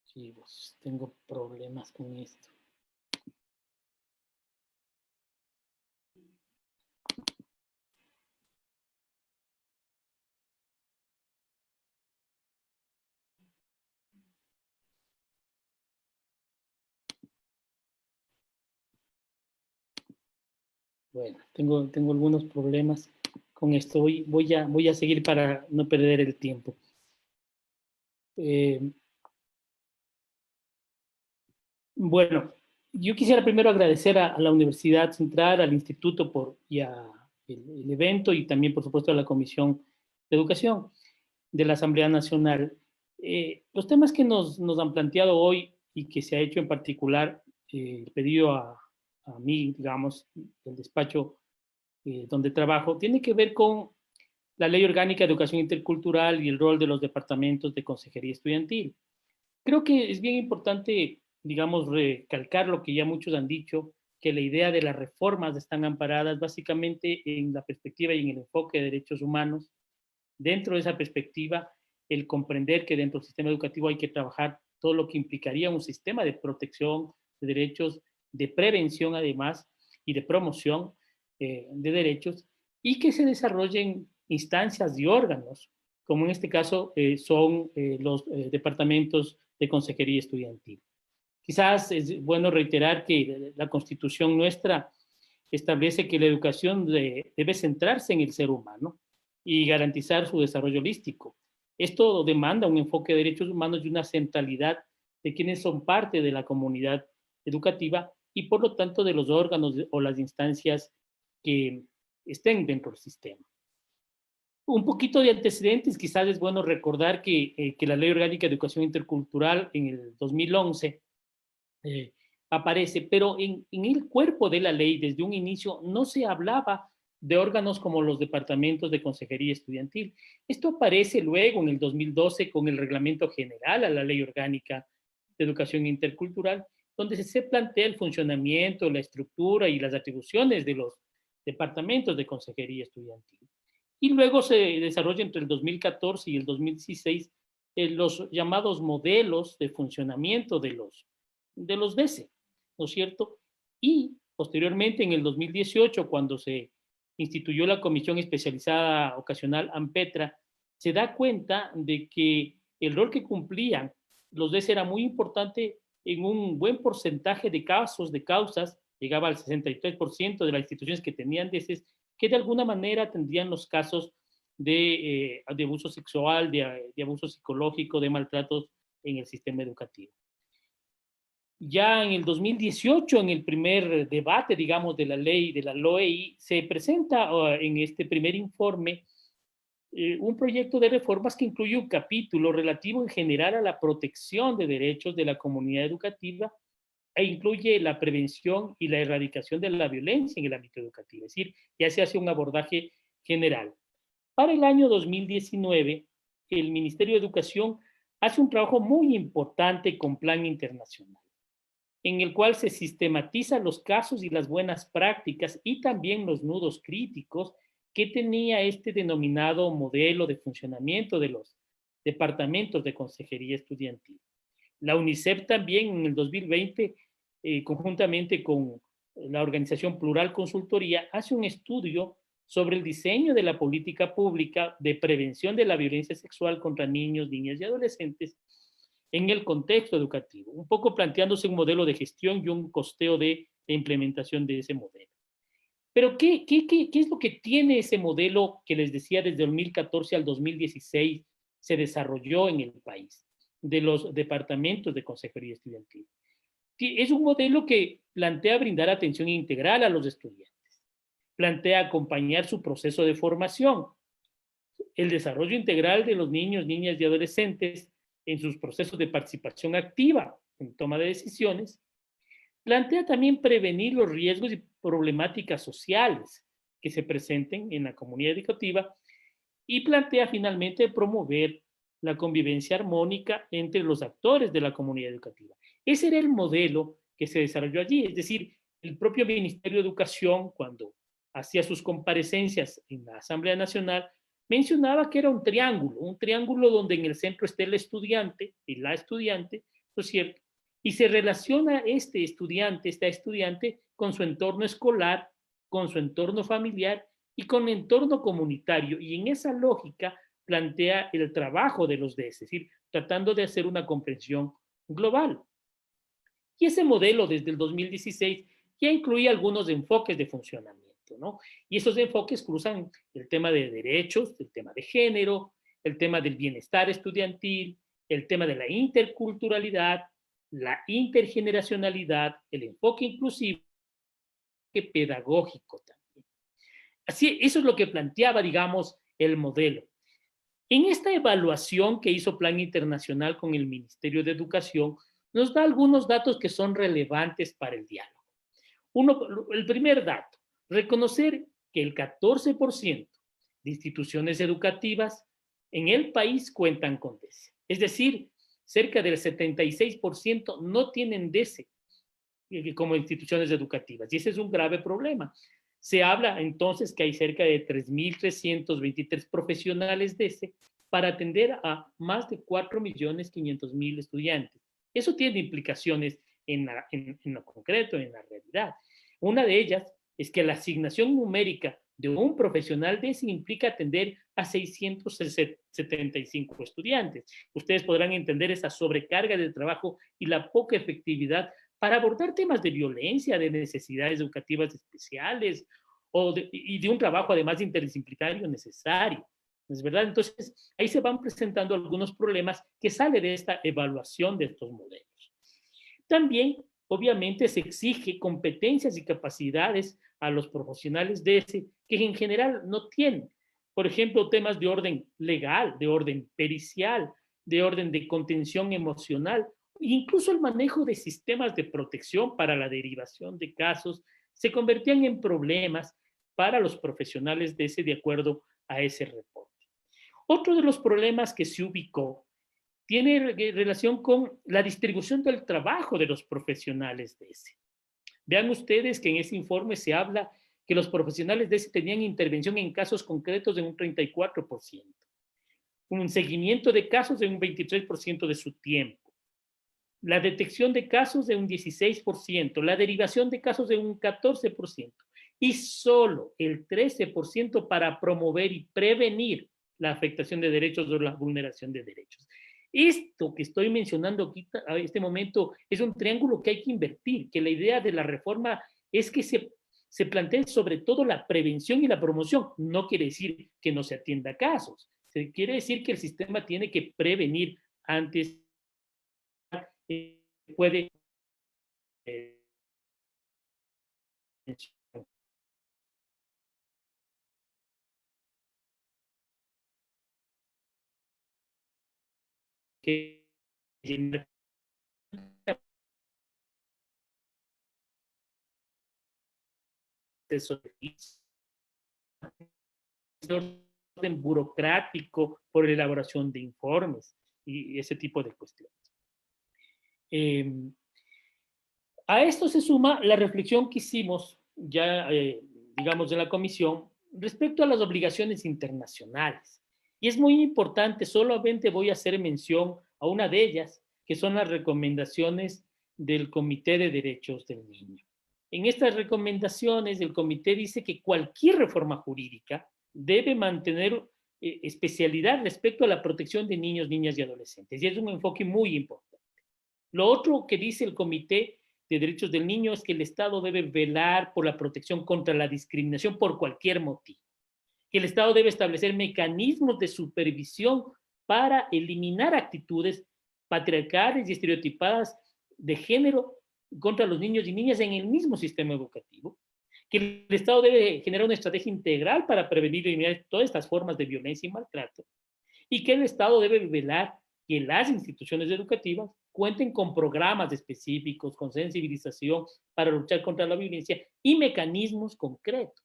Sí, pues tengo problemas con esto. Bueno, tengo algunos problemas con esto. Voy a seguir para no perder el tiempo. Bueno, yo quisiera primero agradecer a la Universidad Central, al Instituto el evento y también, por supuesto, a la Comisión de Educación de la Asamblea Nacional. Los temas que nos han planteado hoy y que se ha hecho en particular pedido a mí, digamos, del despacho donde trabajo, tiene que ver con la Ley Orgánica de Educación Intercultural y el rol de los departamentos de consejería estudiantil. Creo que es bien importante, digamos, recalcar lo que ya muchos han dicho, que la idea de las reformas están amparadas básicamente en la perspectiva y en el enfoque de derechos humanos. Dentro de esa perspectiva, el comprender que dentro del sistema educativo hay que trabajar todo lo que implicaría un sistema de protección de derechos, de prevención además y de promoción de derechos, y que se desarrollen instancias y órganos, como en este caso son los departamentos de consejería estudiantil. Quizás es bueno reiterar que la Constitución nuestra establece que la educación debe centrarse en el ser humano y garantizar su desarrollo holístico. Esto demanda un enfoque de derechos humanos y una centralidad de quienes son parte de la comunidad educativa y por lo tanto de los órganos o las instancias que estén dentro del sistema. Un poquito de antecedentes, quizás es bueno recordar que la Ley Orgánica de Educación Intercultural en el 2011 aparece, pero en el cuerpo de la ley desde un inicio no se hablaba de órganos como los departamentos de consejería estudiantil. Esto aparece luego en el 2012 con el Reglamento General a la Ley Orgánica de Educación Intercultural, donde se plantea el funcionamiento, la estructura y las atribuciones de los departamentos de consejería estudiantil. Y luego se desarrolla entre el 2014 y el 2016 los llamados modelos de funcionamiento de los DECE, ¿no es cierto? Y posteriormente, en el 2018, cuando se instituyó la Comisión Especializada Ocasional AMPETRA, se da cuenta de que el rol que cumplían los DECE era muy importante en un buen porcentaje de casos, de causas, llegaba al 63% de las instituciones que tenían DECES, que de alguna manera atendían los casos de abuso sexual, de abuso psicológico, de maltratos en el sistema educativo. Ya en el 2018, en el primer debate, digamos, de la ley de la LOEI, se presenta en este primer informe un proyecto de reformas que incluye un capítulo relativo en general a la protección de derechos de la comunidad educativa e incluye la prevención y la erradicación de la violencia en el ámbito educativo. Es decir, ya se hace un abordaje general. Para el año 2019, el Ministerio de Educación hace un trabajo muy importante con Plan Internacional, en el cual se sistematizan los casos y las buenas prácticas y también los nudos críticos que tenía este denominado modelo de funcionamiento de los departamentos de consejería estudiantil. La UNICEF también en el 2020, conjuntamente con la organización Plural Consultoría, hace un estudio sobre el diseño de la política pública de prevención de la violencia sexual contra niños, niñas y adolescentes en el contexto educativo, un poco planteándose un modelo de gestión y un costeo de implementación de ese modelo. Pero ¿qué es lo que tiene ese modelo que les decía desde 2014 al 2016 se desarrolló en el país, de los departamentos de consejería estudiantil? Es un modelo que plantea brindar atención integral a los estudiantes, plantea acompañar su proceso de formación, el desarrollo integral de los niños, niñas y adolescentes en sus procesos de participación activa en toma de decisiones, plantea también prevenir los riesgos y problemáticas sociales que se presenten en la comunidad educativa y plantea finalmente promover la convivencia armónica entre los actores de la comunidad educativa. Ese era el modelo que se desarrolló allí, es decir, el propio Ministerio de Educación, cuando hacía sus comparecencias en la Asamblea Nacional, mencionaba que era un triángulo donde en el centro esté el estudiante y la estudiante, ¿no es cierto? Y se relaciona esta estudiante con su entorno escolar, con su entorno familiar y con el entorno comunitario. Y en esa lógica plantea el trabajo de los DES, es decir, tratando de hacer una comprensión global. Y ese modelo desde el 2016 ya incluía algunos enfoques de funcionamiento, ¿no? Y esos enfoques cruzan el tema de derechos, el tema de género, el tema del bienestar estudiantil, el tema de la interculturalidad, la intergeneracionalidad, el enfoque inclusivo y pedagógico también. Así, eso es lo que planteaba, digamos, el modelo. En esta evaluación que hizo Plan Internacional con el Ministerio de Educación, nos da algunos datos que son relevantes para el diálogo. El primer dato, reconocer que el 14% de instituciones educativas en el país cuentan con DECE. Es decir, cerca del 76% no tienen DECE como instituciones educativas, y ese es un grave problema. Se habla entonces que hay cerca de 3.323 profesionales DECE para atender a más de 4.500.000 estudiantes. Eso tiene implicaciones en lo concreto, en la realidad. Una de ellas es que la asignación numérica de un profesional de ese implica atender a 675 estudiantes. Ustedes podrán entender esa sobrecarga de trabajo y la poca efectividad para abordar temas de violencia, de necesidades educativas especiales y de un trabajo además interdisciplinario necesario. ¿Es verdad? Entonces, ahí se van presentando algunos problemas que salen de esta evaluación de estos modelos. También, obviamente, se exige competencias y capacidades a los profesionales de ese que en general no tienen. Por ejemplo, temas de orden legal, de orden pericial, de orden de contención emocional, incluso el manejo de sistemas de protección para la derivación de casos, se convertían en problemas para los profesionales de ese de acuerdo a ese reporte. Otro de los problemas que se ubicó tiene relación con la distribución del trabajo de los profesionales de ese. Vean ustedes que en ese informe se habla que los profesionales de ese tenían intervención en casos concretos de un 34%, un seguimiento de casos de un 23% de su tiempo, la detección de casos de un 16%, la derivación de casos de un 14%, y solo el 13% para promover y prevenir la afectación de derechos o la vulneración de derechos. Esto que estoy mencionando aquí a este momento es un triángulo que hay que invertir, que la idea de la reforma es que se plantee sobre todo la prevención y la promoción. No quiere decir que no se atienda casos, se quiere decir que el sistema tiene que prevenir antes puede que orden burocrático por elaboración de informes y ese tipo de cuestiones. A esto se suma la reflexión que hicimos ya, digamos, en la comisión respecto a las obligaciones internacionales. Y es muy importante, solamente voy a hacer mención a una de ellas, que son las recomendaciones del Comité de Derechos del Niño. En estas recomendaciones, el comité dice que cualquier reforma jurídica debe mantener especialidad respecto a la protección de niños, niñas y adolescentes. Y es un enfoque muy importante. Lo otro que dice el Comité de Derechos del Niño es que el Estado debe velar por la protección contra la discriminación por cualquier motivo. Que el Estado debe establecer mecanismos de supervisión para eliminar actitudes patriarcales y estereotipadas de género contra los niños y niñas en el mismo sistema educativo, que el Estado debe generar una estrategia integral para prevenir y eliminar todas estas formas de violencia y maltrato, y que el Estado debe velar que las instituciones educativas cuenten con programas específicos, con sensibilización para luchar contra la violencia y mecanismos concretos.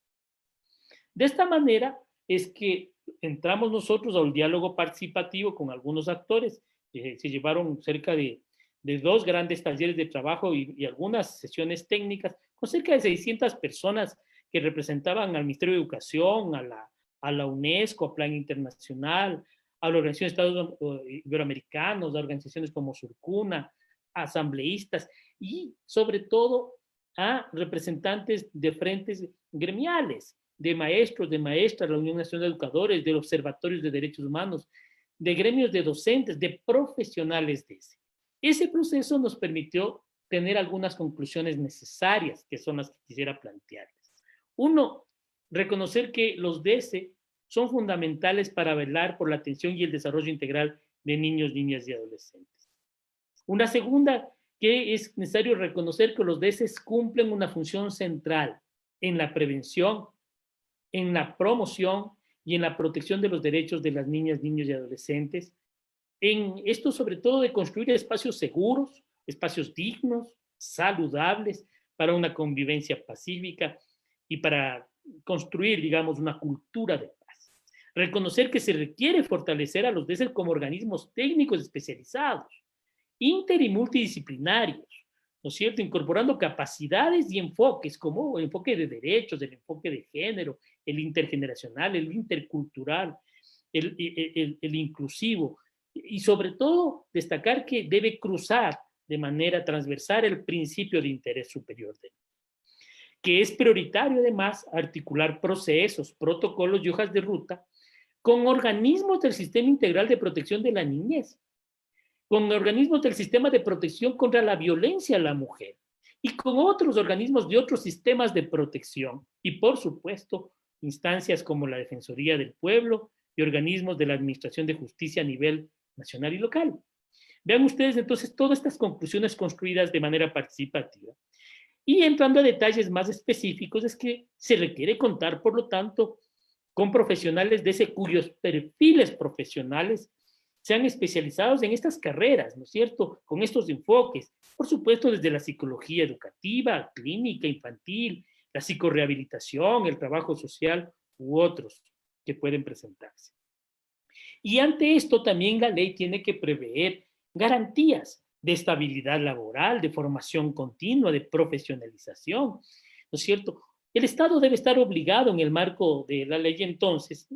De esta manera es que entramos nosotros a un diálogo participativo con algunos actores. Se llevaron cerca de 2 grandes talleres de trabajo y algunas sesiones técnicas con cerca de 600 personas que representaban al Ministerio de Educación, a la UNESCO, a Plan Internacional, a la Organización de Estados Iberoamericanos, a organizaciones como Surcuna, a asambleístas y sobre todo a representantes de frentes gremiales, de maestros, de maestras, la Unión Nacional de Educadores, de observatorios de derechos humanos, de gremios de docentes, de profesionales de ese. Ese proceso nos permitió tener algunas conclusiones necesarias, que son las que quisiera plantearles. Uno, reconocer que los DS son fundamentales para velar por la atención y el desarrollo integral de niños, niñas y adolescentes. Una segunda, que es necesario reconocer que los DS cumplen una función central en la prevención, en la promoción y en la protección de los derechos de las niñas, niños y adolescentes, en esto sobre todo de construir espacios seguros, espacios dignos, saludables, para una convivencia pacífica y para construir, digamos, una cultura de paz. Reconocer que se requiere fortalecer a los DESER como organismos técnicos especializados, inter y multidisciplinarios, ¿no es cierto?, incorporando capacidades y enfoques como el enfoque de derechos, el enfoque de género, el intergeneracional, el intercultural, el inclusivo, y sobre todo destacar que debe cruzar de manera transversal el principio de interés superior del niño, que es prioritario además articular procesos, protocolos y hojas de ruta con organismos del Sistema Integral de Protección de la Niñez, con organismos del Sistema de Protección contra la Violencia a la Mujer y con otros organismos de otros sistemas de protección y, por supuesto, instancias como la Defensoría del Pueblo y organismos de la Administración de Justicia a nivel nacional y local. Vean ustedes entonces todas estas conclusiones construidas de manera participativa. Y entrando a detalles más específicos, es que se requiere contar, por lo tanto, con profesionales de ese cuyos perfiles profesionales sean especializados en estas carreras, ¿no es cierto? Con estos enfoques, por supuesto, desde la psicología educativa, clínica, infantil, la psicorrehabilitación, el trabajo social u otros que pueden presentarse. Y ante esto también la ley tiene que prever garantías de estabilidad laboral, de formación continua, de profesionalización, ¿no es cierto? El Estado debe estar obligado en el marco de la ley entonces,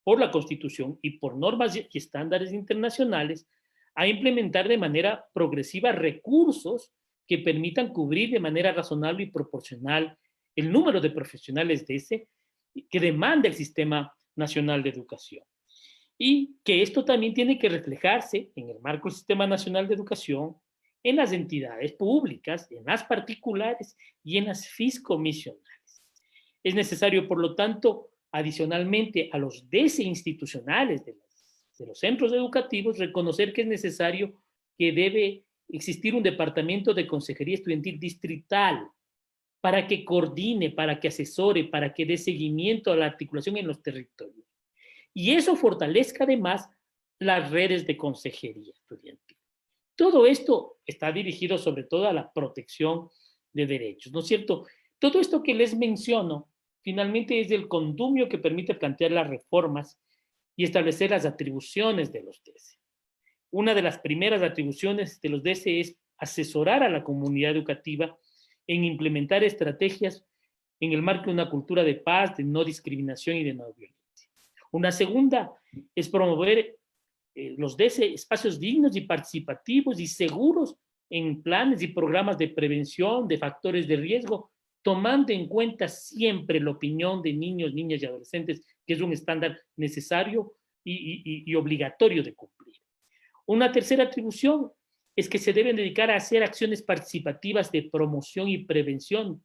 por la Constitución y por normas y estándares internacionales, a implementar de manera progresiva recursos que permitan cubrir de manera razonable y proporcional el número de profesionales de ese que demanda el Sistema Nacional de Educación. Y que esto también tiene que reflejarse en el marco del Sistema Nacional de Educación, en las entidades públicas, en las particulares y en las fiscomisionales. Es necesario, por lo tanto, adicionalmente a los DESE institucionales de los centros educativos, reconocer que es necesario que debe existir un departamento de consejería estudiantil distrital para que coordine, para que asesore, para que dé seguimiento a la articulación en los territorios. Y eso fortalezca además las redes de consejería estudiantil. Todo esto está dirigido sobre todo a la protección de derechos, ¿no es cierto? Todo esto que les menciono finalmente es el condumio que permite plantear las reformas y establecer las atribuciones de los DESE. Una de las primeras atribuciones de los DESE es asesorar a la comunidad educativa en implementar estrategias en el marco de una cultura de paz, de no discriminación y de no violencia. Una segunda es promover los DESE espacios dignos y participativos y seguros en planes y programas de prevención de factores de riesgo, tomando en cuenta siempre la opinión de niños, niñas y adolescentes, que es un estándar necesario y obligatorio de cumplir. Una tercera atribución es que se deben dedicar a hacer acciones participativas de promoción y prevención,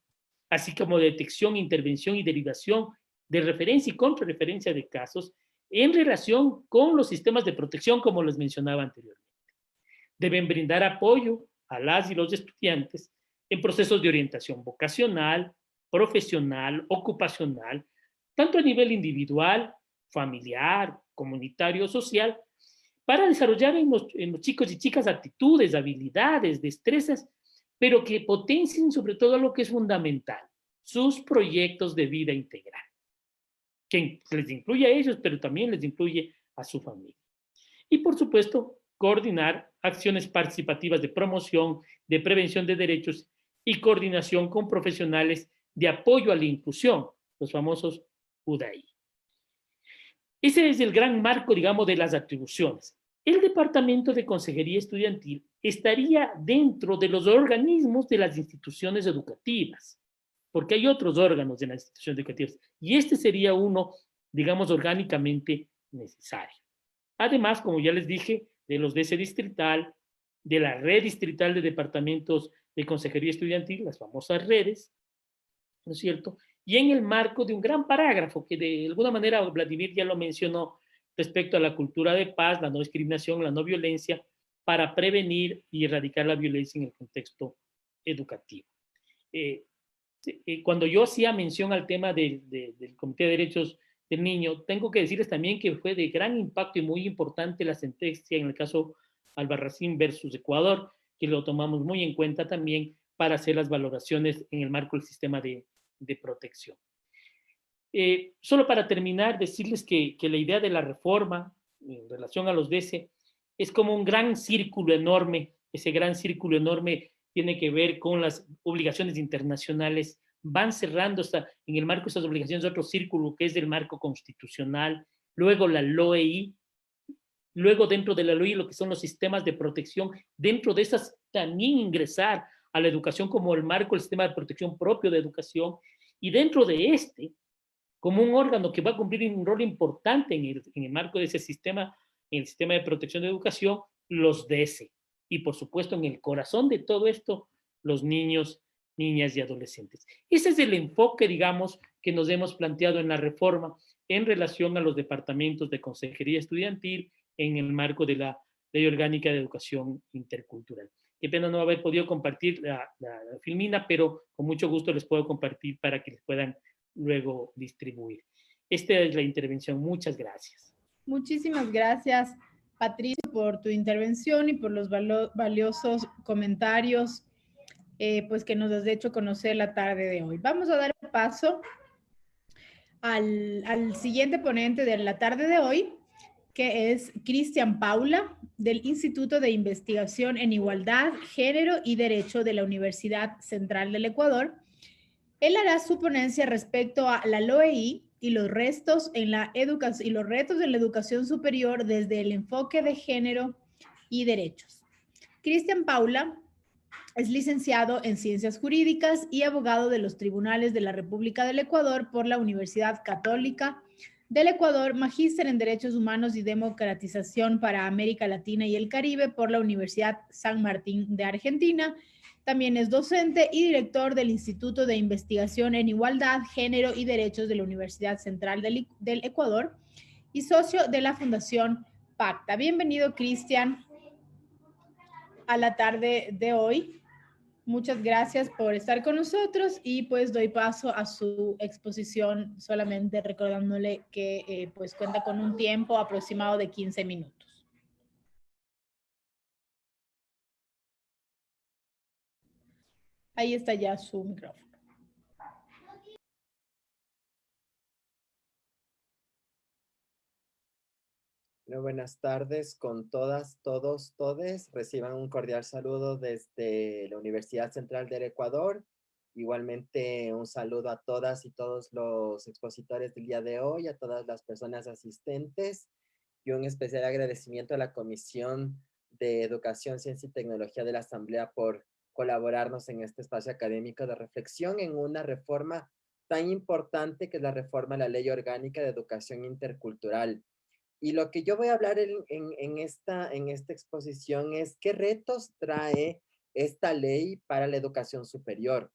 así como de detección, intervención y derivación de referencia y contrarreferencia de casos en relación con los sistemas de protección, como les mencionaba anteriormente. Deben brindar apoyo a las y los estudiantes en procesos de orientación vocacional, profesional, ocupacional, tanto a nivel individual, familiar, comunitario, social, para desarrollar en los chicos y chicas actitudes, habilidades, destrezas, pero que potencien sobre todo lo que es fundamental, sus proyectos de vida integral, que les incluye a ellos, pero también les incluye a su familia. Y por supuesto, coordinar acciones participativas de promoción, de prevención de derechos y coordinación con profesionales de apoyo a la inclusión, los famosos UDAI. Ese es el gran marco, digamos, de las atribuciones. El Departamento de Consejería Estudiantil estaría dentro de los organismos de las instituciones educativas, porque hay otros órganos de las instituciones educativas, y este sería uno, digamos, orgánicamente necesario. Además, como ya les dije, de los DESE distrital, de la red distrital de departamentos de consejería estudiantil, las famosas redes, ¿no es cierto? Y en el marco de un gran parágrafo que de alguna manera Vladimir ya lo mencionó respecto a la cultura de paz, la no discriminación, la no violencia, para prevenir y erradicar la violencia en el contexto educativo. Cuando yo hacía mención al tema del Comité de Derechos del Niño, tengo que decirles también que fue de gran impacto y muy importante la sentencia en el caso Albarracín versus Ecuador, que lo tomamos muy en cuenta también para hacer las valoraciones en el marco del sistema de protección. Solo para terminar, decirles que la idea de la reforma en relación a los DESE es como un gran círculo enorme. Ese gran círculo enorme tiene que ver con las obligaciones internacionales. Van cerrando en el marco de esas obligaciones otro círculo que es el marco constitucional, luego la LOEI, luego dentro de la LOEI lo que son los sistemas de protección, dentro de esas también ingresar a la educación como el marco del sistema de protección propio de educación, y dentro de este, como un órgano que va a cumplir un rol importante en el marco de ese sistema, en el sistema de protección de educación, los DESE. Y por supuesto, en el corazón de todo esto, los niños, niñas y adolescentes. Ese es el enfoque, digamos, que nos hemos planteado en la reforma en relación a los departamentos de consejería estudiantil en el marco de la Ley Orgánica de Educación Intercultural. Qué pena no haber podido compartir la filmina, pero con mucho gusto les puedo compartir para que les puedan luego distribuir. Esta es la intervención. Muchas gracias. Muchísimas gracias, Patricio, por tu intervención y por los valiosos comentarios pues que nos has hecho conocer la tarde de hoy. Vamos a dar paso al siguiente ponente de la tarde de hoy, que es Cristian Paula, del Instituto de Investigación en Igualdad, Género y Derecho de la Universidad Central del Ecuador. Él hará su ponencia respecto a la LOEI y los retos en la educación y los retos de la educación superior desde el enfoque de género y derechos. Cristian Paula es licenciado en Ciencias Jurídicas y abogado de los Tribunales de la República del Ecuador por la Universidad Católica del Ecuador, magíster en Derechos Humanos y Democratización para América Latina y el Caribe por la Universidad San Martín de Argentina. También es docente y director del Instituto de Investigación en Igualdad, Género y Derechos de la Universidad Central del Ecuador y socio de la Fundación Pacta. Bienvenido, Cristian, a la tarde de hoy. Muchas gracias por estar con nosotros y pues doy paso a su exposición, solamente recordándole que pues cuenta con un tiempo aproximado de 15 minutos. Ahí está ya su micrófono. Bueno, buenas tardes con todas, todos, todes. Reciban un cordial saludo desde la Universidad Central del Ecuador. Igualmente un saludo a todas y todos los expositores del día de hoy, a todas las personas asistentes y un especial agradecimiento a la Comisión de Educación, Ciencia y Tecnología de la Asamblea por colaborarnos en este espacio académico de reflexión en una reforma tan importante que es la reforma a la Ley Orgánica de Educación Intercultural. Y lo que yo voy a hablar en esta exposición es qué retos trae esta ley para la educación superior.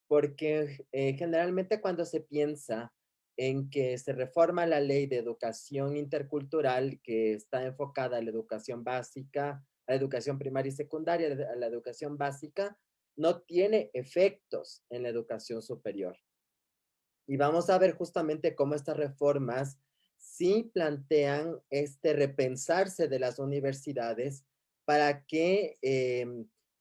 Porque generalmente cuando se piensa en que se reforma la ley de educación intercultural que está enfocada a la educación básica, a la educación primaria y secundaria, a la educación básica, no tiene efectos en la educación superior. Y vamos a ver justamente cómo estas reformas sí plantean repensarse de las universidades para que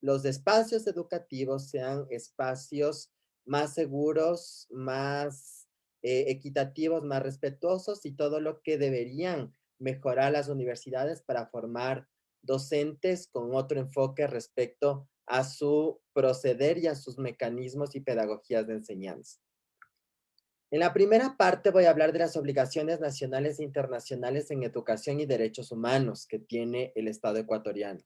los espacios educativos sean espacios más seguros, más equitativos, más respetuosos y todo lo que deberían mejorar las universidades para formar docentes con otro enfoque respecto a su proceder y a sus mecanismos y pedagogías de enseñanza. En la primera parte voy a hablar de las obligaciones nacionales e internacionales en educación y derechos humanos que tiene el Estado ecuatoriano.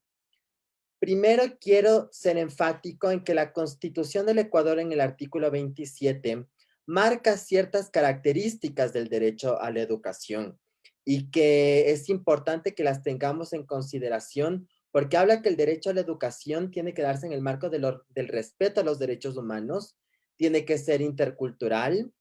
Primero quiero ser enfático en que la Constitución del Ecuador en el artículo 27 marca ciertas características del derecho a la educación y que es importante que las tengamos en consideración porque habla que el derecho a la educación tiene que darse en el marco del respeto a los derechos humanos, tiene que ser intercultural,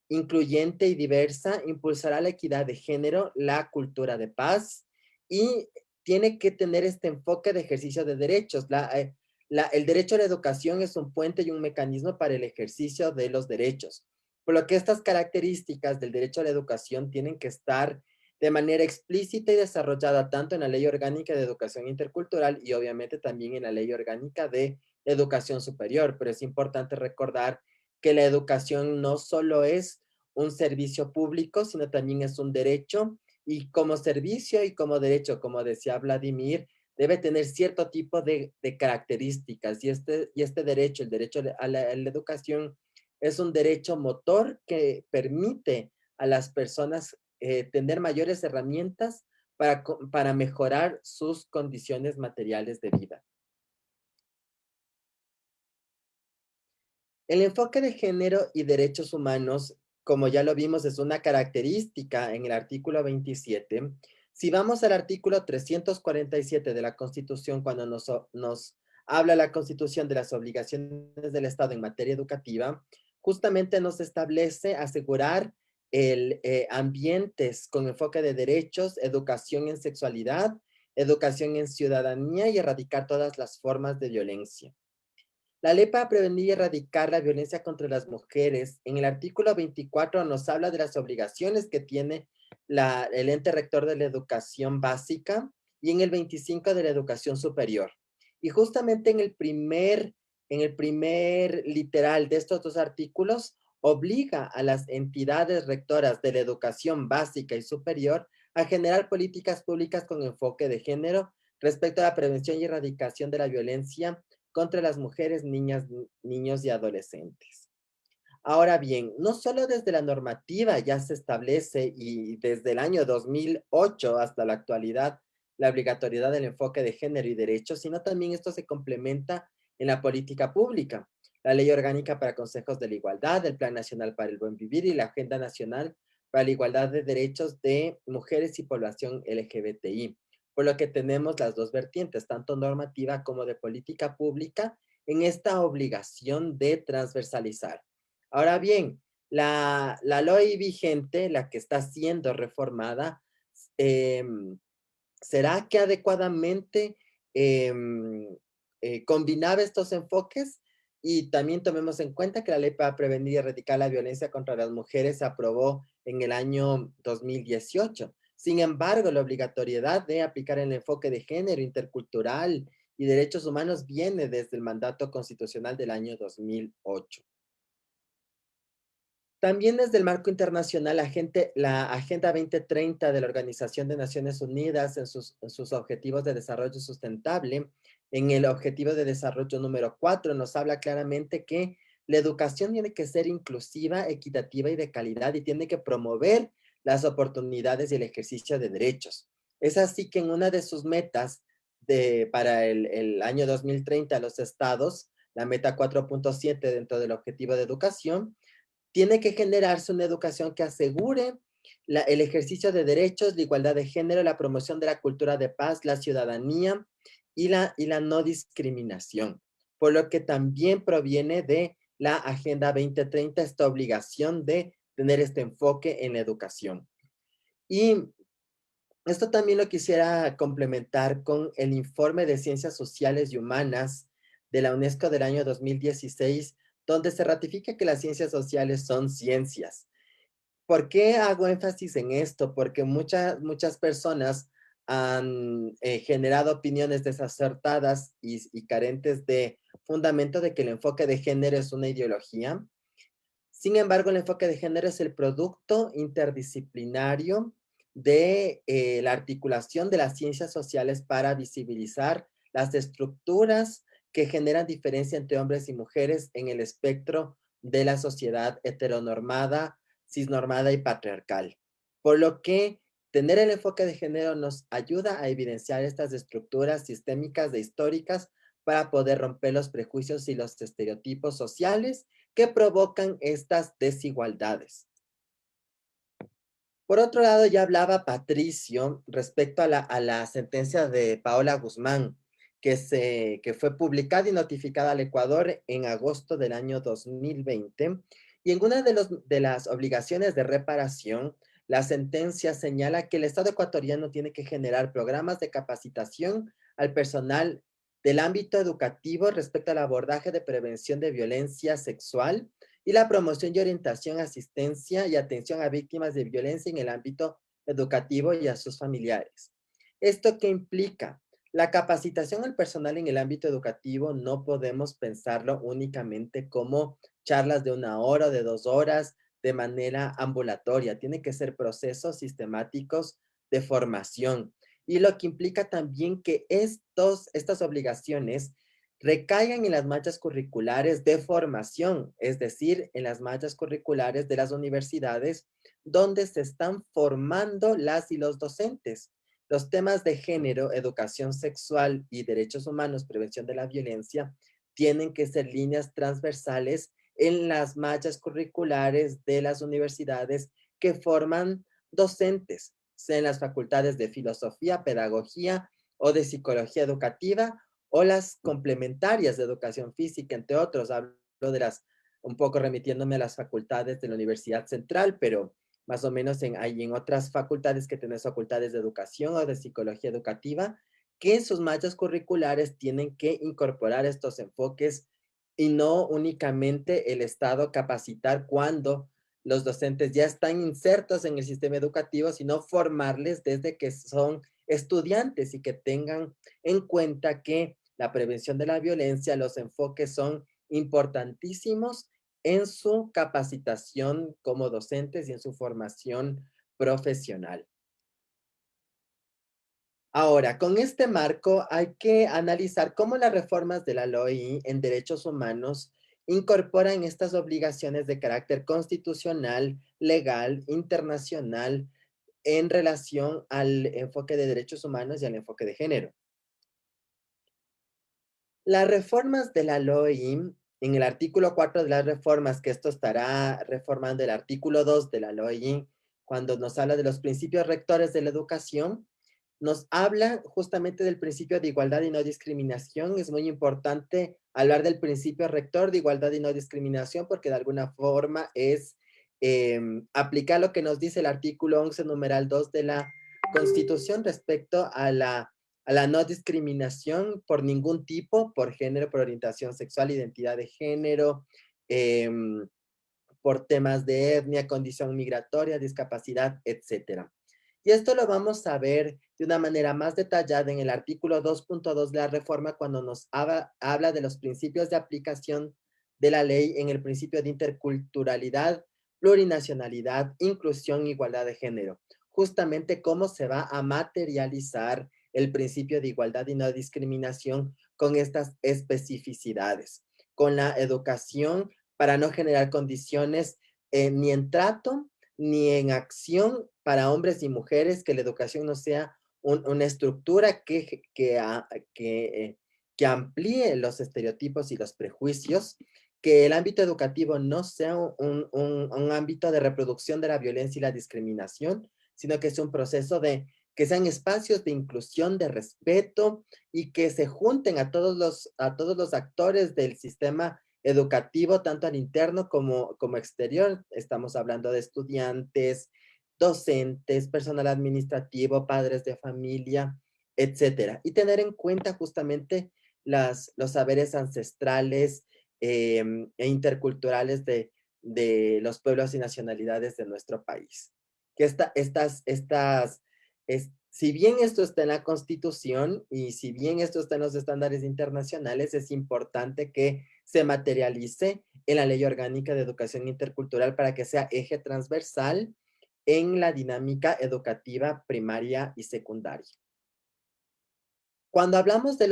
incluyente y diversa, impulsará la equidad de género, la cultura de paz y tiene que tener este enfoque de ejercicio de derechos. El derecho a la educación es un puente y un mecanismo para el ejercicio de los derechos, por lo que estas características del derecho a la educación tienen que estar de manera explícita y desarrollada tanto en la Ley Orgánica de Educación Intercultural y obviamente también en la Ley Orgánica de Educación Superior, pero es importante recordar que la educación no solo es un servicio público, sino también es un derecho, y como servicio y como derecho, como decía Vladimir, debe tener cierto tipo de características, y este derecho, el derecho a la educación, es un derecho motor que permite a las personas tener mayores herramientas para mejorar sus condiciones materiales de vida. El enfoque de género y derechos humanos, como ya lo vimos, es una característica en el artículo 27. Si vamos al artículo 347 de la Constitución, cuando nos habla la Constitución de las obligaciones del Estado en materia educativa, justamente nos establece asegurar ambientes con enfoque de derechos, educación en sexualidad, educación en ciudadanía y erradicar todas las formas de violencia. La ley para prevenir y erradicar la violencia contra las mujeres, en el artículo 24 nos habla de las obligaciones que tiene el ente rector de la educación básica y en el 25 de la educación superior. Y justamente en el primer literal de estos dos artículos, obliga a las entidades rectoras de la educación básica y superior a generar políticas públicas con enfoque de género respecto a la prevención y erradicación de la violencia contra las mujeres, niñas, niños y adolescentes. Ahora bien, no solo desde la normativa ya se establece y desde el año 2008 hasta la actualidad la obligatoriedad del enfoque de género y derechos, sino también esto se complementa en la política pública. La Ley Orgánica para Consejos de la Igualdad, el Plan Nacional para el Buen Vivir y la Agenda Nacional para la Igualdad de Derechos de Mujeres y Población LGBTI. Por lo que tenemos las dos vertientes, tanto normativa como de política pública, en esta obligación de transversalizar. Ahora bien, la ley vigente, la que está siendo reformada, ¿será que adecuadamente combinaba estos enfoques? Y también tomemos en cuenta que la ley para prevenir y erradicar la violencia contra las mujeres se aprobó en el año 2018. Sin embargo, la obligatoriedad de aplicar el enfoque de género y derechos humanos viene desde el mandato constitucional del año 2008. También desde el marco internacional, la Agenda 2030 de la Organización de Naciones Unidas en sus objetivos de desarrollo sustentable, en el objetivo de desarrollo número 4, nos habla claramente que la educación tiene que ser inclusiva, equitativa y de calidad y tiene que promover las oportunidades y el ejercicio de derechos. Es así que en una de sus metas para el año 2030, los estados, la meta 4.7 dentro del objetivo de educación, tiene que generarse una educación que asegure el ejercicio de derechos, la igualdad de género, la promoción de la cultura de paz, la ciudadanía y la no discriminación. Por lo que también proviene de la Agenda 2030 esta obligación de tener este enfoque en la educación. Y esto también lo quisiera complementar con el informe de Ciencias Sociales y Humanas de la UNESCO del año 2016, donde se ratifica que las ciencias sociales son ciencias. ¿Por qué hago énfasis en esto? Porque muchas personas han generado opiniones desacertadas y carentes de fundamento de que el enfoque de género es una ideología. Sin embargo, el enfoque de género es el producto interdisciplinario de la articulación de las ciencias sociales para visibilizar las estructuras que generan diferencia entre hombres y mujeres en el espectro de la sociedad heteronormada, cisnormada y patriarcal. Por lo que tener el enfoque de género nos ayuda a evidenciar estas estructuras sistémicas e históricas para poder romper los prejuicios y los estereotipos sociales que provocan estas desigualdades. Por otro lado, ya hablaba Patricio respecto a la sentencia de Paola Guzmán, que fue publicada y notificada al Ecuador en agosto del año 2020. Y en una de las obligaciones de reparación, la sentencia señala que el Estado ecuatoriano tiene que generar programas de capacitación al personal del ámbito educativo respecto al abordaje de prevención de violencia sexual y la promoción y orientación, asistencia y atención a víctimas de violencia en el ámbito educativo y a sus familiares. ¿Esto qué implica? La capacitación al personal en el ámbito educativo no podemos pensarlo únicamente como charlas de 1 hora o de 2 horas de manera ambulatoria. Tiene que ser procesos sistemáticos de formación. Y lo que implica también que estas obligaciones recaigan en las mallas curriculares de formación, es decir, en las mallas curriculares de las universidades donde se están formando las y los docentes. Los temas de género, educación sexual y derechos humanos, prevención de la violencia, tienen que ser líneas transversales en las mallas curriculares de las universidades que forman docentes, sea en las facultades de filosofía, pedagogía o de psicología educativa, o las complementarias de educación física, entre otros. Hablo de las, un poco remitiéndome a las facultades de la Universidad Central, pero más o menos hay en otras facultades que tienen facultades de educación o de psicología educativa, que en sus mallas curriculares tienen que incorporar estos enfoques y no únicamente el Estado capacitar cuando los docentes ya están insertos en el sistema educativo, sino formarles desde que son estudiantes y que tengan en cuenta que la prevención de la violencia, los enfoques son importantísimos en su capacitación como docentes y en su formación profesional. Ahora, con este marco hay que analizar cómo las reformas de la LOI en derechos humanos incorporan estas obligaciones de carácter constitucional, legal, internacional, en relación al enfoque de derechos humanos y al enfoque de género. Las reformas de la LOI, en el artículo 4 de las reformas, que esto estará reformando el artículo 2 de la LOI, cuando nos habla de los principios rectores de la educación, nos habla justamente del principio de igualdad y no discriminación. Es muy importante hablar del principio rector de igualdad y no discriminación, porque de alguna forma es aplicar lo que nos dice el artículo 11, numeral 2 de la Constitución respecto a la no discriminación por ningún tipo, por género, por orientación sexual, identidad de género, por temas de etnia, condición migratoria, discapacidad, etc. Y esto lo vamos a ver de una manera más detallada en el artículo 2.2 de la reforma, cuando nos habla de los principios de aplicación de la ley en el principio de interculturalidad, plurinacionalidad, inclusión, igualdad de género. Justamente cómo se va a materializar el principio de igualdad y no discriminación con estas especificidades, con la educación para no generar condiciones ni en trato ni en acción para hombres y mujeres, que la educación no sea una estructura que amplíe los estereotipos y los prejuicios, que el ámbito educativo no sea un ámbito de reproducción de la violencia y la discriminación, sino que es un proceso de que sean espacios de inclusión, de respeto, y que se junten a todos los actores del sistema educativo, tanto al interno como exterior. Estamos hablando de estudiantes, docentes, personal administrativo, padres de familia, etcétera. Y tener en cuenta justamente los saberes ancestrales e interculturales de los pueblos y nacionalidades de nuestro país. Que si bien esto está en la Constitución y si bien esto está en los estándares internacionales, es importante que se materialice en la Ley Orgánica de Educación Intercultural para que sea eje transversal en la dinámica educativa primaria y secundaria. Cuando hablamos de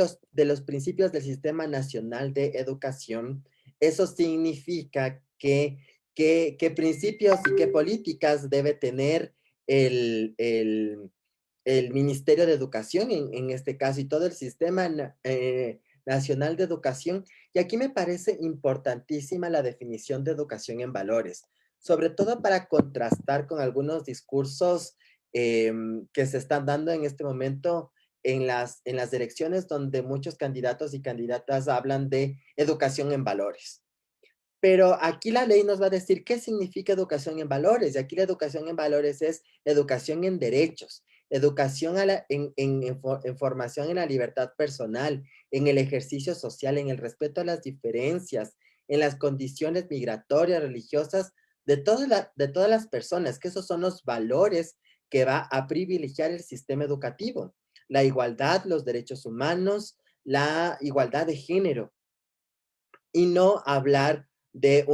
los principios del Sistema Nacional de Educación, eso significa qué principios y qué políticas debe tener el Ministerio de Educación, en este caso, y todo el Sistema Nacional de Educación. Y aquí me parece importantísima la definición de educación en valores, sobre todo para contrastar con algunos discursos que se están dando en este momento en las elecciones, donde muchos candidatos y candidatas hablan de educación en valores. Pero aquí la ley nos va a decir qué significa educación en valores. Y aquí la educación en valores es educación en derechos, educación en formación en la libertad personal, en el ejercicio social, en el respeto a las diferencias, en las condiciones migratorias, religiosas, de todas las personas, que esos son los valores que va a privilegiar el sistema educativo. La igualdad, los derechos humanos, la igualdad de género, y no hablar de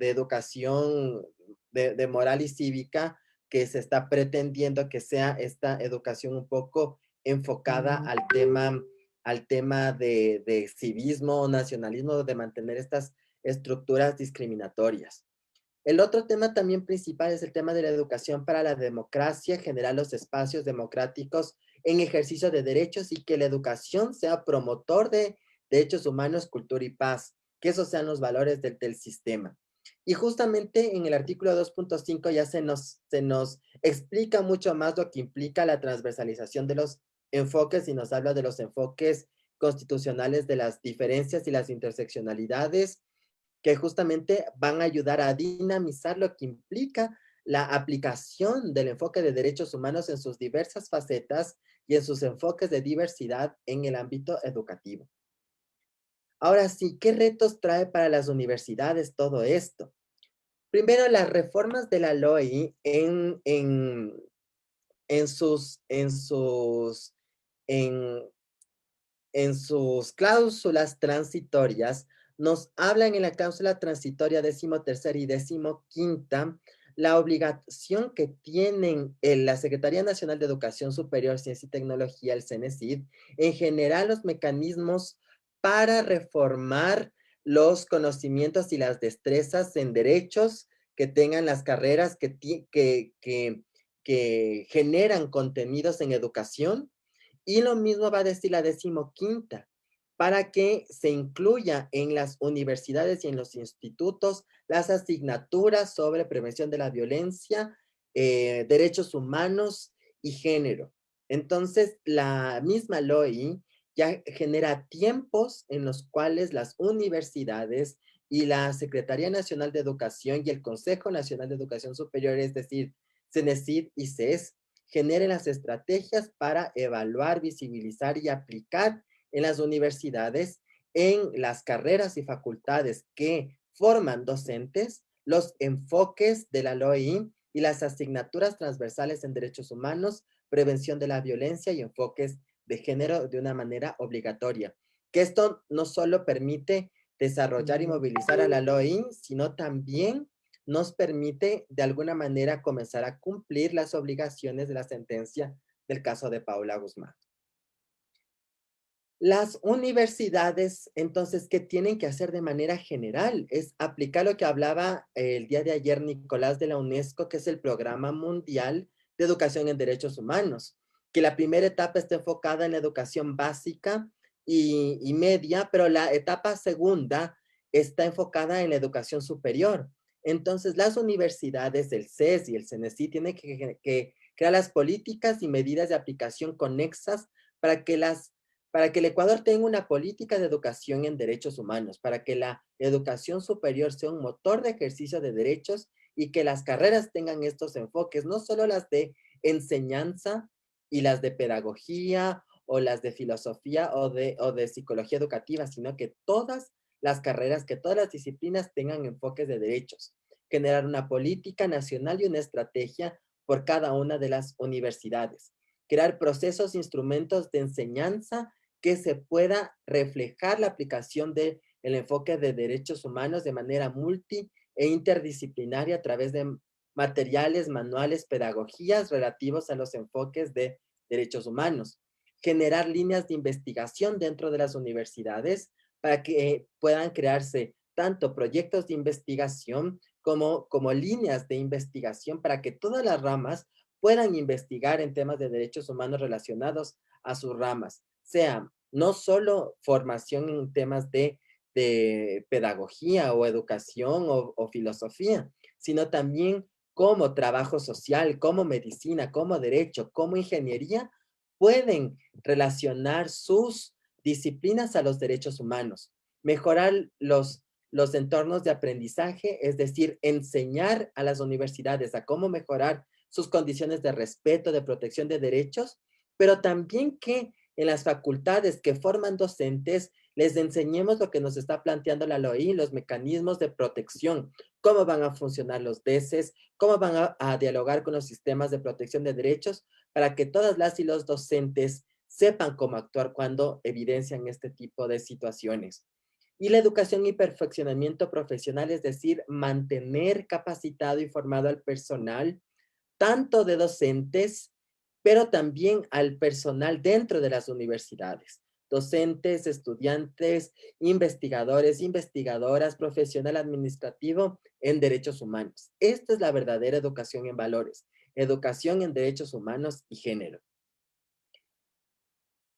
educación de moral y cívica, que se está pretendiendo que sea esta educación un poco enfocada al tema al tema de civismo o nacionalismo, de mantener estas estructuras discriminatorias. El otro tema también principal es el tema de la educación para la democracia, generar los espacios democráticos en ejercicio de derechos y que la educación sea promotor de derechos humanos, cultura y paz, que esos sean los valores del sistema. Y justamente en el artículo 2.5 ya se nos explica mucho más lo que implica la transversalización de los enfoques y nos habla de los enfoques constitucionales de las diferencias y las interseccionalidades, que justamente van a ayudar a dinamizar lo que implica la aplicación del enfoque de derechos humanos en sus diversas facetas y en sus enfoques de diversidad en el ámbito educativo. Ahora sí, ¿qué retos trae para las universidades todo esto? Primero, las reformas de la LOI en sus cláusulas transitorias nos hablan en la cláusula transitoria 13ª y 15ª la obligación que tienen la Secretaría Nacional de Educación Superior, Ciencia y Tecnología, el CENESID, en generar los mecanismos para reformar los conocimientos y las destrezas en derechos que tengan las carreras que generan contenidos en educación. Y lo mismo va a decir la 15ª, para que se incluya en las universidades y en los institutos las asignaturas sobre prevención de la violencia, derechos humanos y género. Entonces, la misma LOI ya genera tiempos en los cuales las universidades y la Secretaría Nacional de Educación y el Consejo Nacional de Educación Superior, es decir, CENESID y CES, generen las estrategias para evaluar, visibilizar y aplicar en las universidades, en las carreras y facultades que forman docentes, los enfoques de la LOI y las asignaturas transversales en derechos humanos, prevención de la violencia y enfoques de género de una manera obligatoria. Que esto no solo permite desarrollar y movilizar a la LOI, sino también nos permite de alguna manera comenzar a cumplir las obligaciones de la sentencia del caso de Paula Guzmán. Las universidades, entonces, ¿qué tienen que hacer de manera general? Es aplicar lo que hablaba el día de ayer Nicolás de la UNESCO, que es el Programa Mundial de Educación en Derechos Humanos, que la primera etapa está enfocada en la educación básica y media, pero la etapa segunda está enfocada en la educación superior. Entonces, las universidades, el CES y el CENESID tienen que crear las políticas y medidas de aplicación conexas para que el Ecuador tenga una política de educación en derechos humanos, para que la educación superior sea un motor de ejercicio de derechos y que las carreras tengan estos enfoques, no solo las de enseñanza y las de pedagogía o las de filosofía o de psicología educativa, sino que todas las carreras, que todas las disciplinas tengan enfoques de derechos, generar una política nacional y una estrategia por cada una de las universidades, crear procesos, instrumentos de enseñanza que se pueda reflejar la aplicación del enfoque de derechos humanos de manera multi e interdisciplinaria a través de materiales, manuales, pedagogías relativos a los enfoques de derechos humanos. Generar líneas de investigación dentro de las universidades para que puedan crearse tanto proyectos de investigación como líneas de investigación para que todas las ramas puedan investigar en temas de derechos humanos relacionados a sus ramas, sea no solo formación en temas de pedagogía o educación o filosofía, sino también como trabajo social, como medicina, como derecho, como ingeniería, pueden relacionar sus disciplinas a los derechos humanos, mejorar los entornos de aprendizaje, es decir, enseñar a las universidades a cómo mejorar sus condiciones de respeto, de protección de derechos, pero también que en las facultades que forman docentes les enseñemos lo que nos está planteando la LOI, los mecanismos de protección, cómo van a funcionar los DECES, cómo van a dialogar con los sistemas de protección de derechos, para que todas las y los docentes sepan cómo actuar cuando evidencian este tipo de situaciones. Y la educación y perfeccionamiento profesional, es decir, mantener capacitado y formado al personal, tanto de docentes, pero también al personal dentro de las universidades, docentes, estudiantes, investigadores, investigadoras, profesional administrativo en derechos humanos. Esta es la verdadera educación en valores, educación en derechos humanos y género.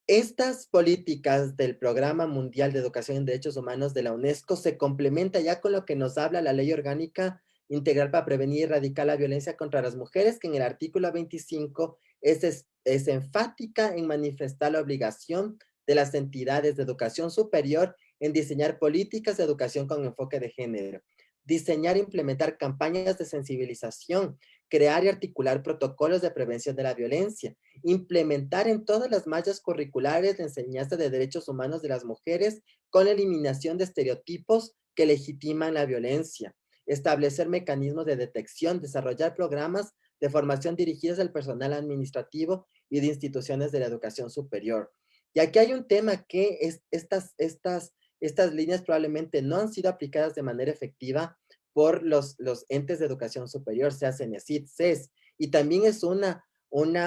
Estas políticas del Programa Mundial de Educación en Derechos Humanos de la UNESCO se complementa ya con lo que nos habla la Ley Orgánica Integral para Prevenir y Erradicar la Violencia contra las Mujeres, que en el artículo 25 es enfática en manifestar la obligación de las entidades de educación superior en diseñar políticas de educación con enfoque de género, diseñar e implementar campañas de sensibilización, crear y articular protocolos de prevención de la violencia, implementar en todas las mallas curriculares la enseñanza de derechos humanos de las mujeres con la eliminación de estereotipos que legitiman la violencia, establecer mecanismos de detección, desarrollar programas de formación dirigidos al personal administrativo y de instituciones de la educación superior. Y aquí hay un tema que estas líneas probablemente no han sido aplicadas de manera efectiva por los entes de educación superior, sea CENESID, CES, y también es una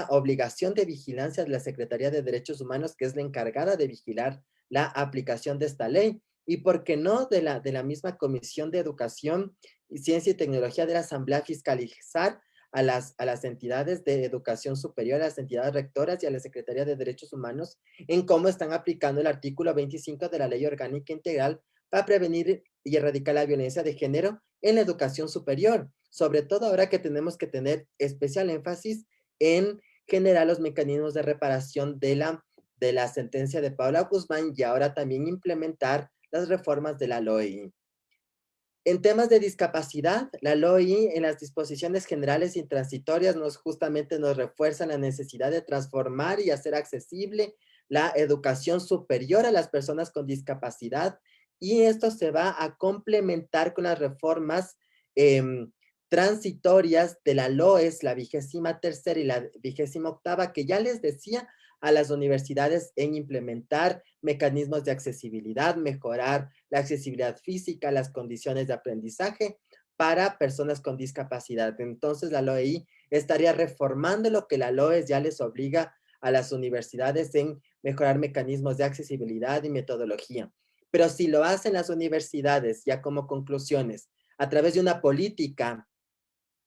obligación de vigilancia de la Secretaría de Derechos Humanos, que es la encargada de vigilar la aplicación de esta ley, y por qué no de la misma Comisión de Educación, Ciencia y Tecnología de la Asamblea fiscalizar a las entidades de educación superior, a las entidades rectoras y a la Secretaría de Derechos Humanos en cómo están aplicando el artículo 25 de la Ley Orgánica Integral para prevenir y erradicar la violencia de género en la educación superior, sobre todo ahora que tenemos que tener especial énfasis en generar los mecanismos de reparación de la sentencia de Paula Guzmán y ahora también implementar las reformas de la LOI. En temas de discapacidad, la LOI en las disposiciones generales y transitorias justamente nos refuerza la necesidad de transformar y hacer accesible la educación superior a las personas con discapacidad, y esto se va a complementar con las reformas transitorias de la LOES, la 23ª y la 28ª, que ya les decía a las universidades en implementar mecanismos de accesibilidad, mejorar la accesibilidad física, las condiciones de aprendizaje para personas con discapacidad. Entonces la LOEI estaría reformando lo que la LOES ya les obliga a las universidades en mejorar mecanismos de accesibilidad y metodología. Pero si lo hacen las universidades, ya como conclusiones, a través de una política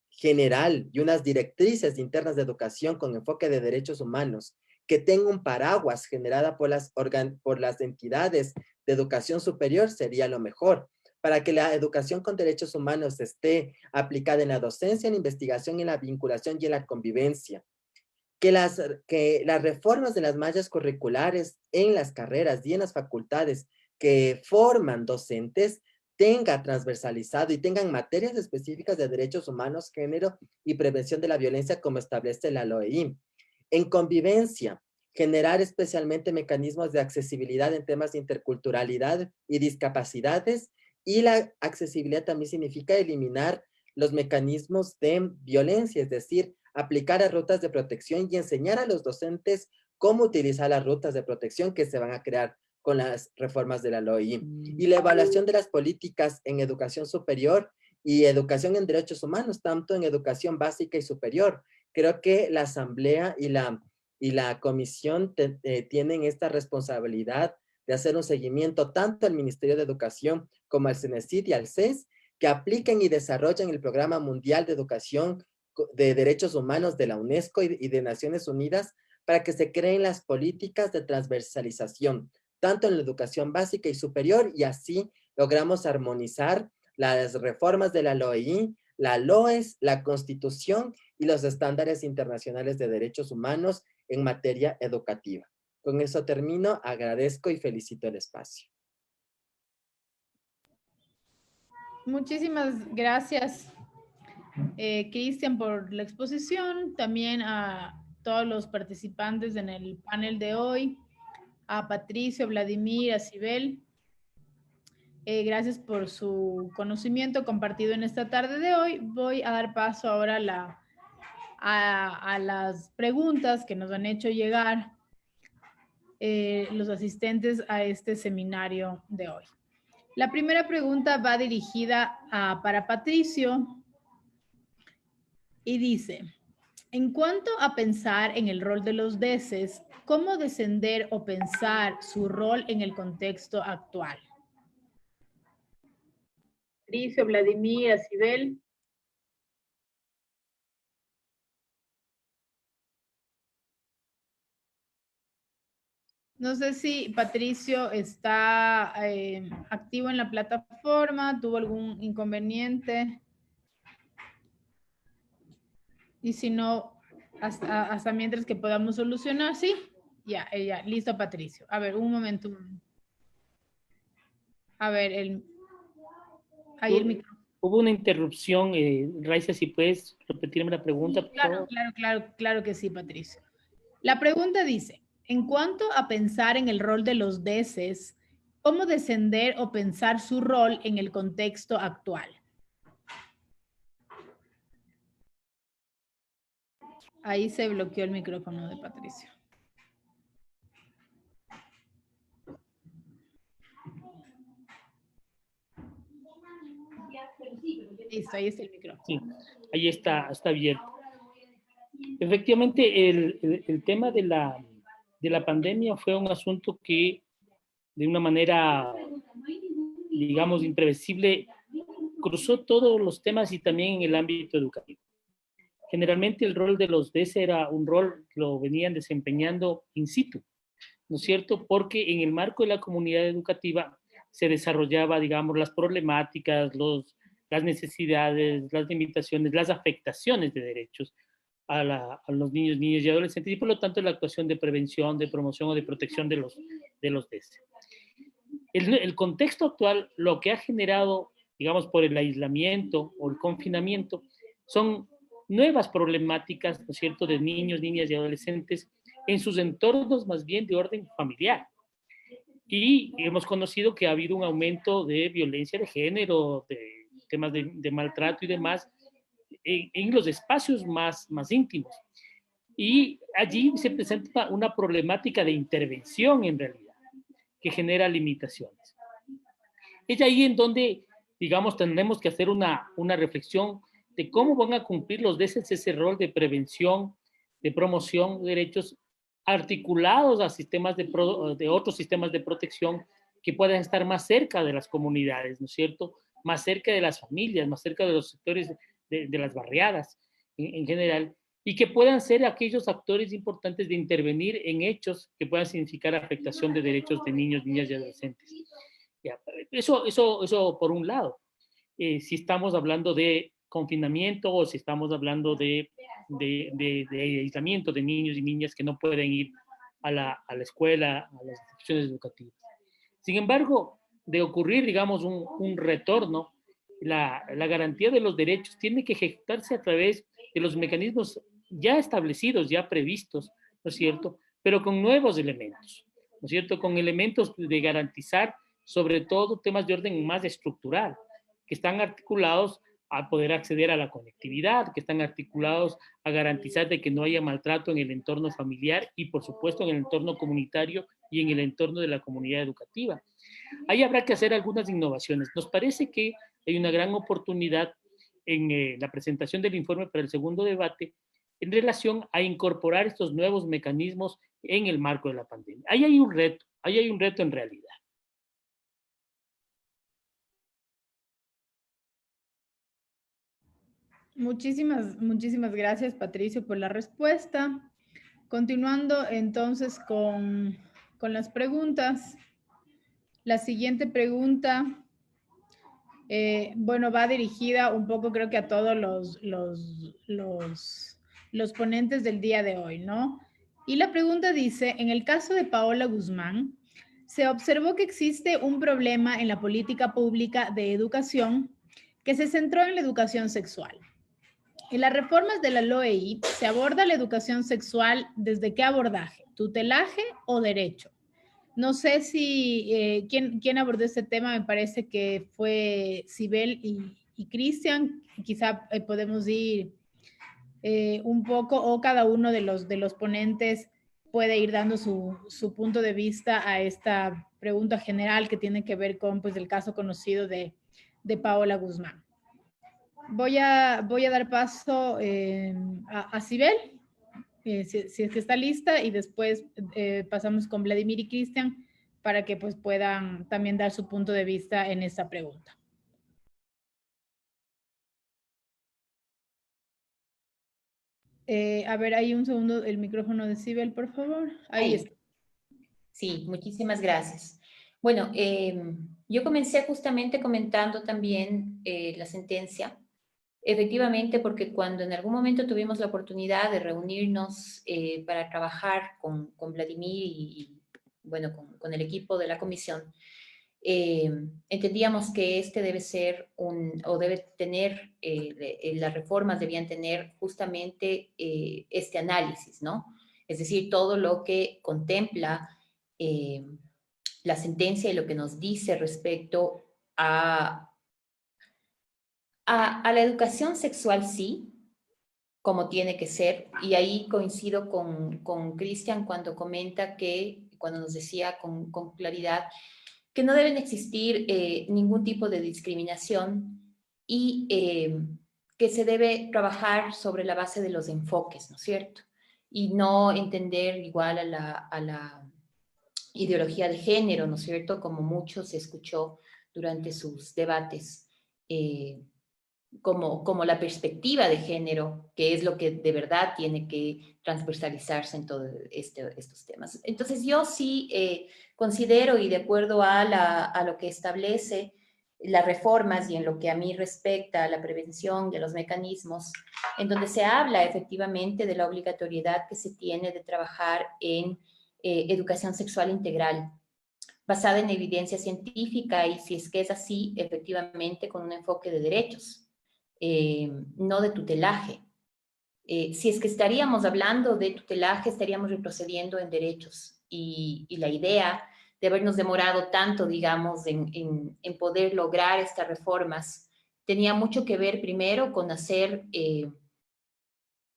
general y unas directrices internas de educación con enfoque de derechos humanos, que tenga un paraguas generada por las entidades de educación superior, sería lo mejor, para que la educación con derechos humanos esté aplicada en la docencia, en la investigación, en la vinculación y en la convivencia. Que las reformas de las mallas curriculares en las carreras y en las facultades que forman docentes tenga transversalizado y tengan materias específicas de derechos humanos, género y prevención de la violencia como establece la LOEI. En convivencia, generar especialmente mecanismos de accesibilidad en temas de interculturalidad y discapacidades, y la accesibilidad también significa eliminar los mecanismos de violencia, es decir, aplicar a rutas de protección y enseñar a los docentes cómo utilizar las rutas de protección que se van a crear con las reformas de la LOI. Y la evaluación de las políticas en educación superior y educación en derechos humanos, tanto en educación básica y superior. Creo que la Asamblea y la Comisión tienen esta responsabilidad de hacer un seguimiento tanto al Ministerio de Educación como al CENESID y al CES, que apliquen y desarrollen el Programa Mundial de Educación de Derechos Humanos de la UNESCO y de Naciones Unidas, para que se creen las políticas de transversalización, tanto en la educación básica y superior, y así logramos armonizar las reformas de la LOI, la LOES, la Constitución y los estándares internacionales de derechos humanos en materia educativa. Con eso termino, agradezco y felicito el espacio. Muchísimas gracias, Cristian, por la exposición, también a todos los participantes en el panel de hoy, a Patricio, Vladimir, a Sibel. Gracias por su conocimiento compartido en esta tarde de hoy. Voy a dar paso ahora a las preguntas que nos han hecho llegar los asistentes a este seminario de hoy. La primera pregunta va dirigida para Patricio y dice: En cuanto a pensar en el rol de los deses, ¿cómo descender o pensar su rol en el contexto actual? Patricio, Vladimir, Acibel. No sé si Patricio está activo en la plataforma, tuvo algún inconveniente. Y si no, hasta mientras que podamos solucionar, ¿sí? Ya, listo, Patricio. A ver, un momento. A ver, ahí el micrófono. Hubo una interrupción. Raiza, si puedes repetirme la pregunta, Sí, por favor. claro que sí, Patricio. La pregunta dice, en cuanto a pensar en el rol de los deses, ¿cómo descender o pensar su rol en el contexto actual? Ahí se bloqueó el micrófono de Patricio. Listo, ahí está el micrófono. Sí, ahí está abierto. Efectivamente, el tema de la pandemia fue un asunto que de una manera, digamos, imprevisible, cruzó todos los temas y también en el ámbito educativo. Generalmente el rol de los DS era un rol que lo venían desempeñando in situ, ¿no es cierto? Porque en el marco de la comunidad educativa se desarrollaba, digamos, las problemáticas, las necesidades, las limitaciones, las afectaciones de derechos a los niños y adolescentes y por lo tanto la actuación de prevención, de promoción o de protección de los DS. El contexto actual lo que ha generado, digamos, por el aislamiento o el confinamiento, son nuevas problemáticas, ¿no es cierto?, de niños, niñas y adolescentes en sus entornos más bien de orden familiar. Y hemos conocido que ha habido un aumento de violencia de género, de temas de maltrato y demás, en los espacios más íntimos. Y allí se presenta una problemática de intervención en realidad, que genera limitaciones. Es ahí en donde, digamos, tendremos que hacer una reflexión de cómo van a cumplir los DESES ese rol de prevención, de promoción de derechos articulados a sistemas de otros sistemas de protección que puedan estar más cerca de las comunidades, ¿no es cierto? Más cerca de las familias, más cerca de los sectores de las barriadas en general, y que puedan ser aquellos actores importantes de intervenir en hechos que puedan significar afectación de derechos de niños, niñas y adolescentes. Ya, eso por un lado. Si estamos hablando de confinamiento o si estamos hablando de aislamiento de niños y niñas que no pueden ir a la escuela, a las instituciones educativas. Sin embargo, de ocurrir, digamos, un retorno, la garantía de los derechos tiene que ejecutarse a través de los mecanismos ya establecidos, ya previstos, ¿no es cierto? Pero con nuevos elementos, ¿no es cierto? Con elementos de garantizar, sobre todo, temas de orden más estructural, que están articulados a poder acceder a la conectividad, que están articulados a garantizar de que no haya maltrato en el entorno familiar y, por supuesto, en el entorno comunitario y en el entorno de la comunidad educativa. Ahí habrá que hacer algunas innovaciones. Nos parece que hay una gran oportunidad en la presentación del informe para el segundo debate en relación a incorporar estos nuevos mecanismos en el marco de la pandemia. Ahí hay un reto en realidad. Muchísimas gracias, Patricio, por la respuesta. Continuando entonces con las preguntas. La siguiente pregunta, bueno, va dirigida un poco, creo que a todos los ponentes del día de hoy, ¿no? Y la pregunta dice, en el caso de Paola Guzmán, se observó que existe un problema en la política pública de educación que se centró en la educación sexual. En las reformas de la LOEI se aborda la educación sexual desde qué abordaje, tutelaje o derecho. No sé si quién abordó este tema, me parece que fue Sibel y Cristian, quizá podemos ir un poco o cada uno de los ponentes puede ir dando su punto de vista a esta pregunta general que tiene que ver con pues, el caso conocido de Paola Guzmán. Voy a dar paso a Sibel, si es que está lista, y después pasamos con Vladimir y Cristian para que pues puedan también dar su punto de vista en esta pregunta. A ver, ahí un segundo, el micrófono de Sibel, por favor. Ahí está. Sí, muchísimas gracias. Bueno, yo comencé justamente comentando también la sentencia. Efectivamente, porque cuando en algún momento tuvimos la oportunidad de reunirnos para trabajar con Vladimir bueno, con el equipo de la comisión, entendíamos que este debe ser o debe tener, las reformas debían tener justamente este análisis, ¿no? Es decir, todo lo que contempla eh, la sentencia y lo que nos dice respecto a la educación sexual, sí, como tiene que ser, y ahí coincido con Cristian cuando comenta cuando nos decía con claridad, que no deben existir ningún tipo de discriminación y que se debe trabajar sobre la base de los enfoques, ¿no es cierto? Y no entender igual a la ideología de género, ¿no es cierto? Como mucho se escuchó durante sus debates. Como la perspectiva de género, que es lo que de verdad tiene que transversalizarse en todos estos temas. Entonces yo sí considero, y de acuerdo a lo que establece las reformas y en lo que a mí respecta a la prevención de los mecanismos, en donde se habla efectivamente de la obligatoriedad que se tiene de trabajar en educación sexual integral, basada en evidencia científica y si es que es así, efectivamente con un enfoque de derechos, no de tutelaje. Si es que estaríamos hablando de tutelaje, estaríamos retrocediendo en derechos y la idea de habernos demorado tanto, digamos, en poder lograr estas reformas, tenía mucho que ver primero con hacer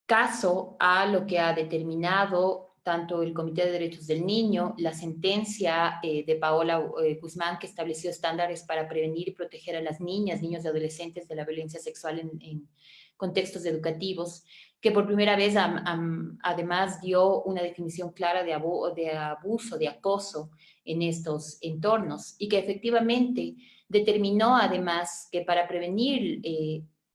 caso a lo que ha determinado tanto el Comité de Derechos del Niño, la sentencia de Paola Guzmán, que estableció estándares para prevenir y proteger a las niñas, niños y adolescentes de la violencia sexual en contextos educativos, que por primera vez además dio una definición clara de abuso, de acoso en estos entornos, y que efectivamente determinó además que para prevenir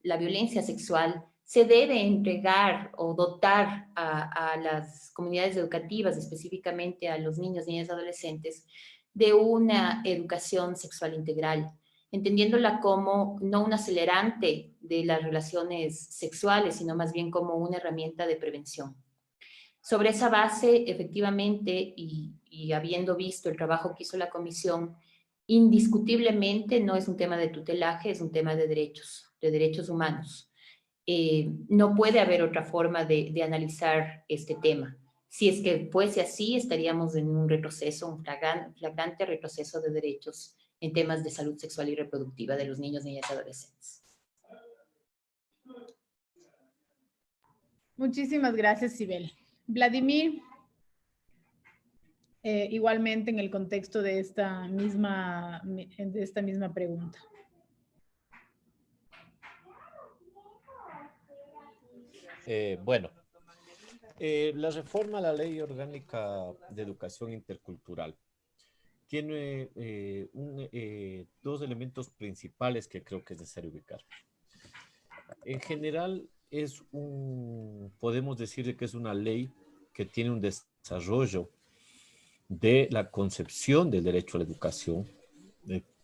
la violencia sexual se debe entregar o dotar a las comunidades educativas, específicamente a los niños, niñas y adolescentes, de una educación sexual integral, entendiéndola como no un acelerante de las relaciones sexuales, sino más bien como una herramienta de prevención. Sobre esa base, efectivamente, y habiendo visto el trabajo que hizo la comisión, indiscutiblemente no es un tema de tutelaje, es un tema de derechos humanos. No puede haber otra forma de analizar este tema. Si es que fuese así, estaríamos en un retroceso, un flagrante retroceso de derechos en temas de salud sexual y reproductiva de los niños, niñas y adolescentes. Muchísimas gracias, Sibel. Vladimir, igualmente en el contexto de esta misma pregunta. Bueno, la reforma a la Ley Orgánica de Educación Intercultural tiene dos elementos principales que creo que es necesario ubicar. En general, podemos decir que es una ley que tiene un desarrollo de la concepción del derecho a la educación,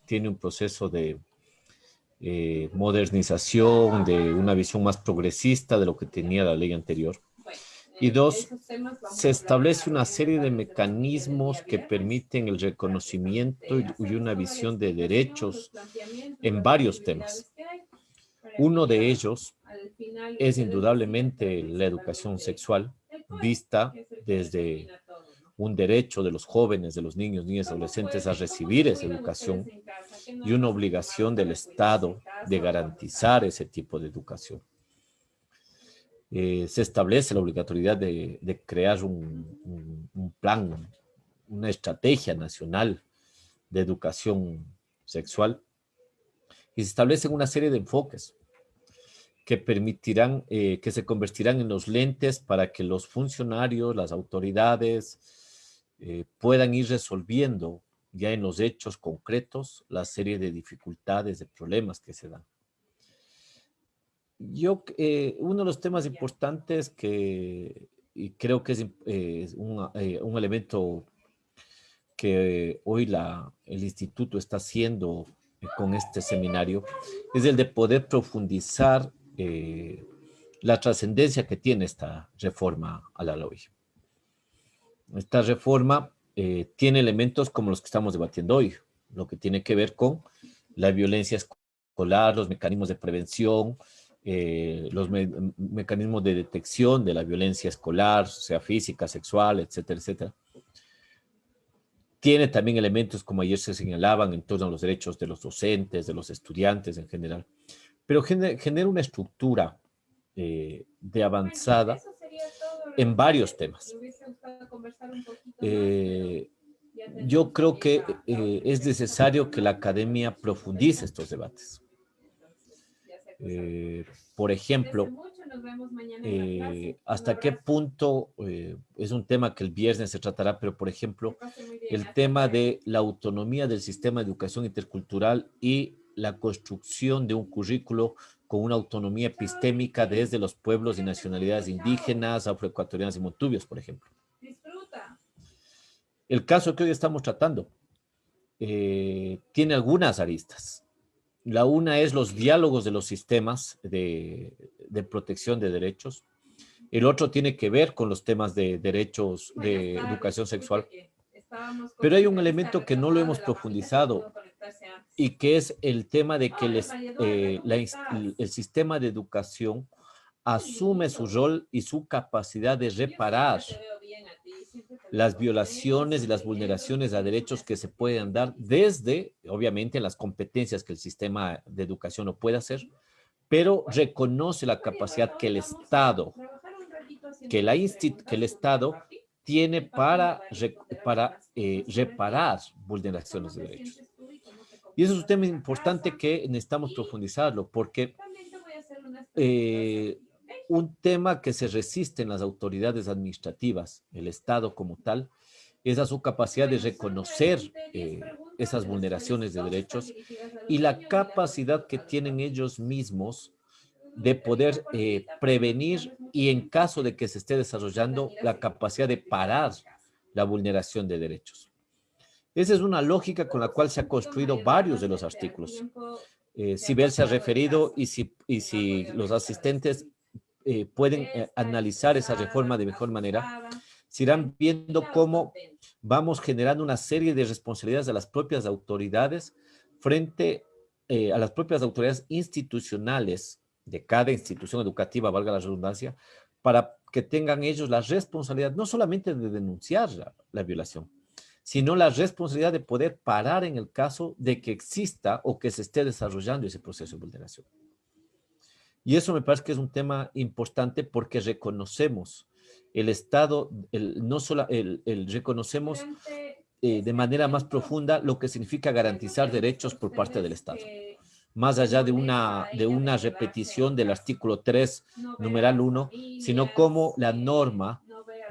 tiene un proceso de modernización, de una visión más progresista de lo que tenía la ley anterior. Y dos, se establece una serie de mecanismos que permiten el reconocimiento y una visión de derechos en varios temas. Uno de ellos es indudablemente la educación sexual, vista desde un derecho de los jóvenes, de los niños, niñas y adolescentes a recibir esa educación y una obligación del Estado de garantizar ese tipo de educación. Se establece la obligatoriedad de crear un plan, una estrategia nacional de educación sexual y se establecen una serie de enfoques. que permitirán, que se convertirán en los lentes para que los funcionarios, las autoridades, puedan ir resolviendo ya en los hechos concretos la serie de dificultades, de problemas que se dan. Uno de los temas importantes y creo que es un elemento que hoy el instituto está haciendo con este seminario, es el de poder profundizar la trascendencia que tiene esta reforma a la LOI. Esta reforma tiene elementos como los que estamos debatiendo hoy, lo que tiene que ver con la violencia escolar, los mecanismos de prevención, los mecanismos de detección de la violencia escolar, sea física, sexual, etcétera, etcétera. Tiene también elementos, como ayer se señalaban, en torno a los derechos de los docentes, de los estudiantes en general, pero genera una estructura de avanzada en varios temas. Yo creo que es necesario que la academia profundice estos debates. Por ejemplo, hasta qué punto, es un tema que el viernes se tratará, pero por ejemplo, el tema de la autonomía del sistema de educación intercultural y la construcción de un currículo con una autonomía epistémica desde los pueblos y nacionalidades indígenas, afroecuatorianas y montubios, por ejemplo. El caso que hoy estamos tratando tiene algunas aristas. La una es los diálogos de los sistemas de protección de derechos. El otro tiene que ver con los temas de derechos de educación sexual. Pero hay un elemento que no lo hemos profundizado y que es el tema de que el sistema de educación asume su rol y su capacidad de reparar las violaciones y las vulneraciones a derechos que se pueden dar desde, obviamente, las competencias que el sistema de educación no puede hacer, pero reconoce la capacidad que el Estado, tiene para reparar vulneraciones de derechos. Y eso es un tema importante que necesitamos profundizarlo, porque un tema que se resiste en las autoridades administrativas, el Estado como tal, es a su capacidad de reconocer esas vulneraciones de derechos y la capacidad que tienen ellos mismos de poder prevenir y en caso de que se esté desarrollando la capacidad de parar la vulneración de derechos. Esa es una lógica con la cual se han construido varios de los artículos. Sibel se ha referido y si los asistentes pueden analizar esa reforma de mejor manera, se irán viendo cómo vamos generando una serie de responsabilidades a las propias autoridades frente a las propias autoridades institucionales de cada institución educativa, valga la redundancia, para que tengan ellos la responsabilidad no solamente de denunciar la violación, sino la responsabilidad de poder parar en el caso de que exista o que se esté desarrollando ese proceso de vulneración. Y eso me parece que es un tema importante porque reconocemos el Estado, reconocemos de manera más profunda lo que significa garantizar derechos por parte del Estado. Más allá de una repetición del artículo 3, numeral 1, sino cómo la norma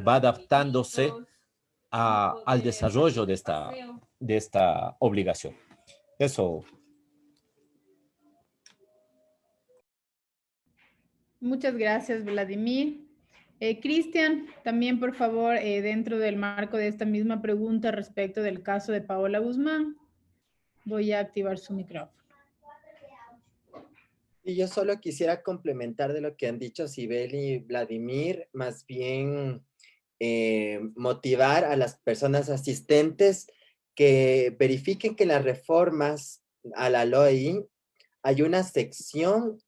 va adaptándose al desarrollo de esta obligación. Eso. Muchas gracias, Vladimir. Cristian, también por favor, dentro del marco de esta misma pregunta respecto del caso de Paola Guzmán, voy a activar su micrófono. Y yo solo quisiera complementar de lo que han dicho Sibel y Vladimir, más bien motivar a las personas asistentes que verifiquen que las reformas a la LOI hay una sección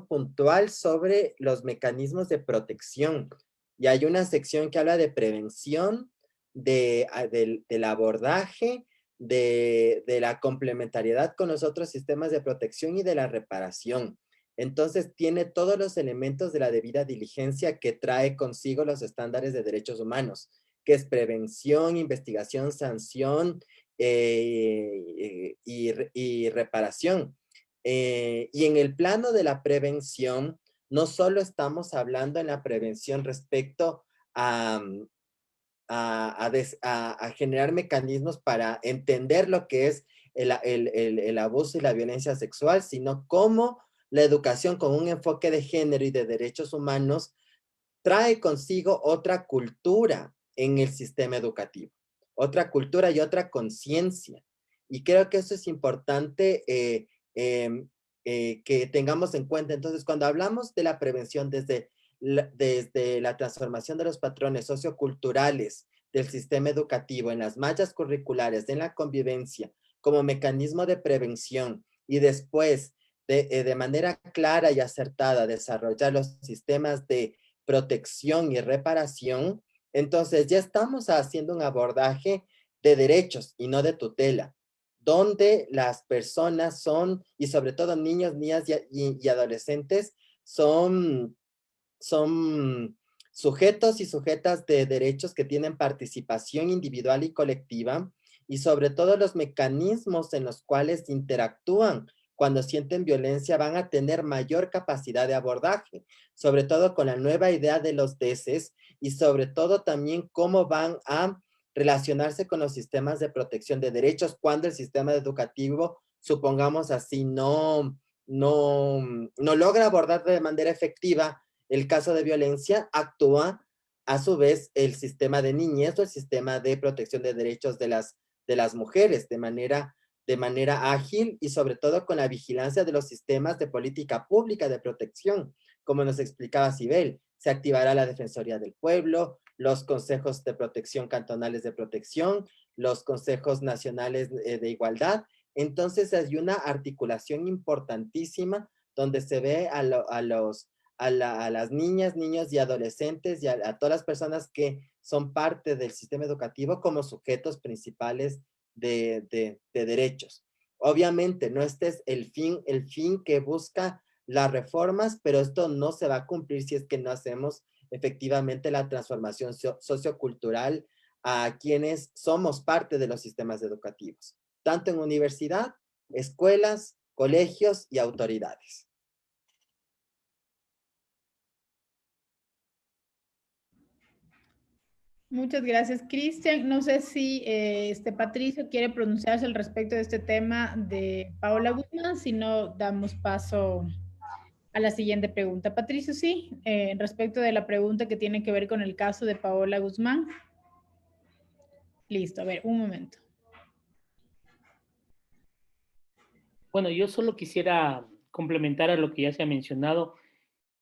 puntual sobre los mecanismos de protección y hay una sección que habla de prevención, del abordaje, de la complementariedad con los otros sistemas de protección y de la reparación. Entonces tiene todos los elementos de la debida diligencia que trae consigo los estándares de derechos humanos, que es prevención, investigación, sanción y reparación. Y en el plano de la prevención, no solo estamos hablando en la prevención respecto a generar mecanismos para entender lo que es el abuso y la violencia sexual, sino cómo la educación con un enfoque de género y de derechos humanos trae consigo otra cultura en el sistema educativo, otra cultura y otra conciencia. Y creo que eso es importante que tengamos en cuenta. Entonces, cuando hablamos de la prevención desde la transformación de los patrones socioculturales del sistema educativo en las mallas curriculares, en la convivencia, como mecanismo de prevención, y después de manera clara y acertada desarrollar los sistemas de protección y reparación, entonces ya estamos haciendo un abordaje de derechos y no de tutela, donde las personas son, y sobre todo niños, niñas y adolescentes, son sujetos y sujetas de derechos que tienen participación individual y colectiva, y sobre todo los mecanismos en los cuales interactúan cuando sienten violencia van a tener mayor capacidad de abordaje, sobre todo con la nueva idea de los DESES, y sobre todo también cómo van a relacionarse con los sistemas de protección de derechos cuando el sistema educativo, supongamos así, no logra abordar de manera efectiva el caso de violencia, actúa a su vez el sistema de niñez o el sistema de protección de derechos de las mujeres de manera ágil, y sobre todo con la vigilancia de los sistemas de política pública de protección. Como nos explicaba Sibel, se activará la Defensoría del Pueblo, los consejos de protección cantonales de protección, los consejos nacionales de igualdad. Entonces hay una articulación importantísima donde se ve a las niñas, niños y adolescentes y a todas las personas que son parte del sistema educativo como sujetos principales de derechos. Obviamente, no este es el fin que busca las reformas, pero esto no se va a cumplir si es que no hacemos efectivamente la transformación sociocultural a quienes somos parte de los sistemas educativos, tanto en universidad, escuelas, colegios y autoridades. Muchas gracias, Cristian. No sé si Patricio quiere pronunciarse al respecto de este tema de Paola Guzmán, si no damos paso a la siguiente pregunta. Patricio, sí, respecto de la pregunta que tiene que ver con el caso de Paola Guzmán. Listo, a ver, un momento. Bueno, yo solo quisiera complementar a lo que ya se ha mencionado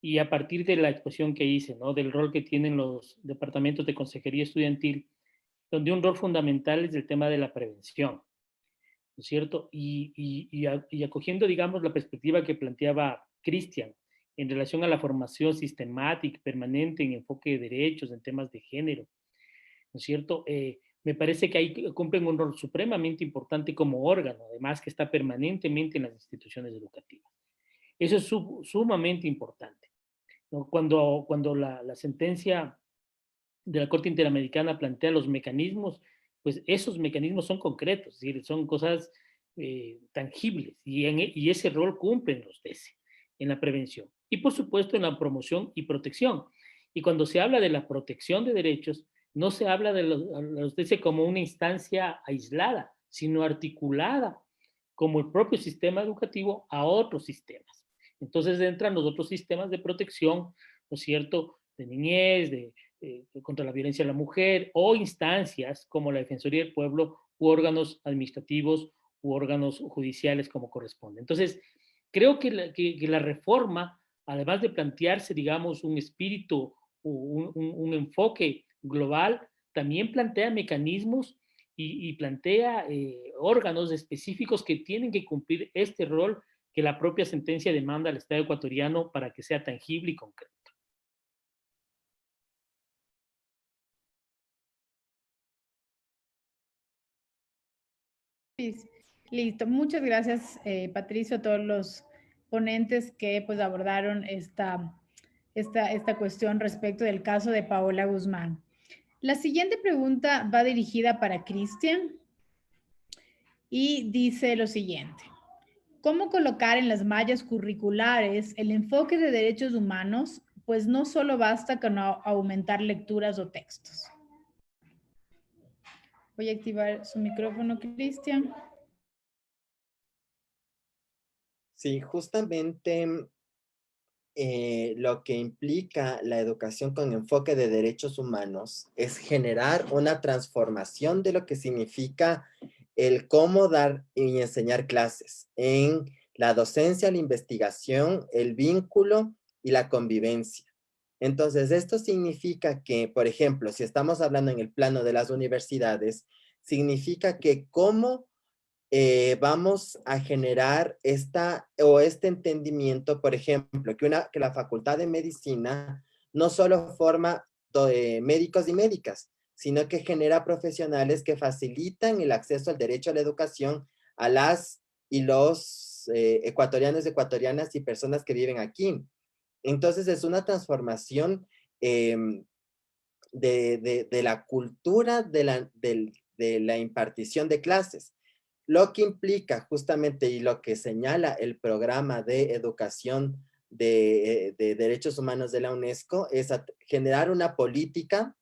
y a partir de la exposición que hice, ¿no? Del rol que tienen los departamentos de consejería estudiantil, donde un rol fundamental es el tema de la prevención, ¿no es cierto? Y acogiendo, digamos, la perspectiva que planteaba Cristian en relación a la formación sistemática, permanente en enfoque de derechos, en temas de género, ¿no es cierto? Me parece que ahí cumplen un rol supremamente importante como órgano, además que está permanentemente en las instituciones educativas. Eso es sumamente importante, ¿no? Cuando la sentencia de la Corte Interamericana plantea los mecanismos, pues esos mecanismos son concretos, es decir, son cosas tangibles, y ese rol cumplen los DESE en la prevención. Y por supuesto en la promoción y protección. Y cuando se habla de la protección de derechos, no se habla de los DESE como una instancia aislada, sino articulada como el propio sistema educativo a otros sistemas. Entonces entran los otros sistemas de protección, ¿no es cierto?, de niñez, contra la violencia de la mujer, o instancias como la Defensoría del Pueblo u órganos administrativos u órganos judiciales como corresponde. Entonces, creo que la reforma, además de plantearse, digamos, un espíritu, un enfoque global, también plantea mecanismos y plantea órganos específicos que tienen que cumplir este rol que la propia sentencia demanda al Estado ecuatoriano para que sea tangible y concreto. Listo, muchas gracias Patricio, a todos los ponentes que pues abordaron esta cuestión respecto del caso de Paola Guzmán. La siguiente pregunta va dirigida para Cristian y dice lo siguiente: ¿cómo colocar en las mallas curriculares el enfoque de derechos humanos? Pues no solo basta con aumentar lecturas o textos. Voy a activar su micrófono, Cristian. Sí, justamente lo que implica la educación con enfoque de derechos humanos es generar una transformación de lo que significa el cómo dar y enseñar clases en la docencia, la investigación, el vínculo y la convivencia. Entonces, esto significa que, por ejemplo, si estamos hablando en el plano de las universidades, significa que cómo vamos a generar este entendimiento, por ejemplo, que la Facultad de Medicina no solo forma médicos y médicas, sino que genera profesionales que facilitan el acceso al derecho a la educación a las y los ecuatorianos, ecuatorianas y personas que viven aquí. Entonces es una transformación de la cultura de la impartición de clases. Lo que implica justamente y lo que señala el programa de educación de derechos humanos de la UNESCO es generar una política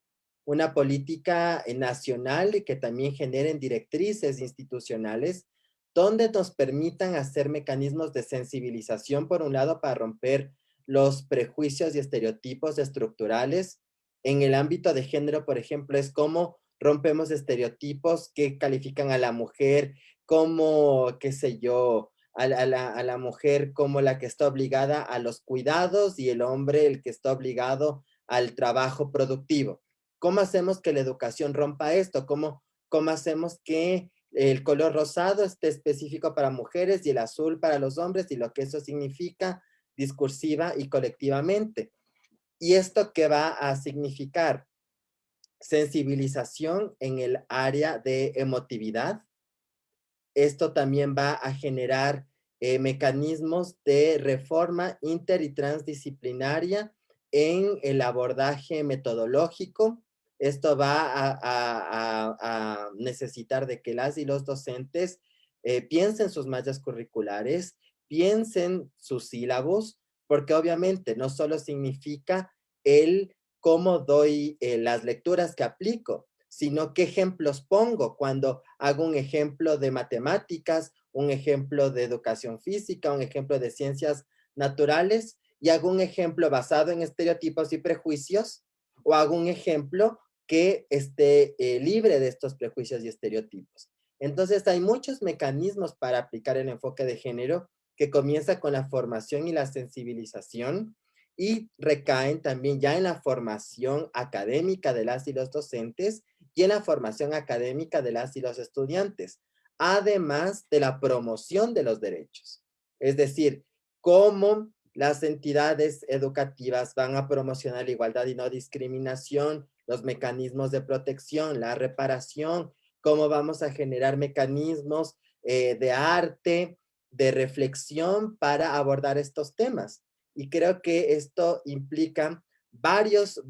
nacional que también generen directrices institucionales donde nos permitan hacer mecanismos de sensibilización, por un lado, para romper los prejuicios y estereotipos estructurales. En el ámbito de género, por ejemplo, es cómo rompemos estereotipos que califican a la mujer como, qué sé yo, a la mujer como la que está obligada a los cuidados y el hombre el que está obligado al trabajo productivo. ¿Cómo hacemos que la educación rompa esto? ¿Cómo hacemos que el color rosado esté específico para mujeres y el azul para los hombres y lo que eso significa discursiva y colectivamente? ¿Y esto qué va a significar? Sensibilización en el área de emotividad. Esto también va a generar mecanismos de reforma inter y transdisciplinaria en el abordaje metodológico. Esto va a necesitar de que las y los docentes piensen sus mallas curriculares, piensen sus sílabos, porque obviamente no solo significa el cómo doy las lecturas que aplico, sino qué ejemplos pongo cuando hago un ejemplo de matemáticas, un ejemplo de educación física, un ejemplo de ciencias naturales, y hago un ejemplo basado en estereotipos y prejuicios, o hago un ejemplo que esté libre de estos prejuicios y estereotipos. Entonces hay muchos mecanismos para aplicar el enfoque de género que comienza con la formación y la sensibilización, y recaen también ya en la formación académica de las y los docentes y en la formación académica de las y los estudiantes, además de la promoción de los derechos. Es decir, cómo las entidades educativas van a promocionar la igualdad y no discriminación, los mecanismos de protección, la reparación, cómo vamos a generar mecanismos de arte, de reflexión para abordar estos temas. Y creo que esto implica varios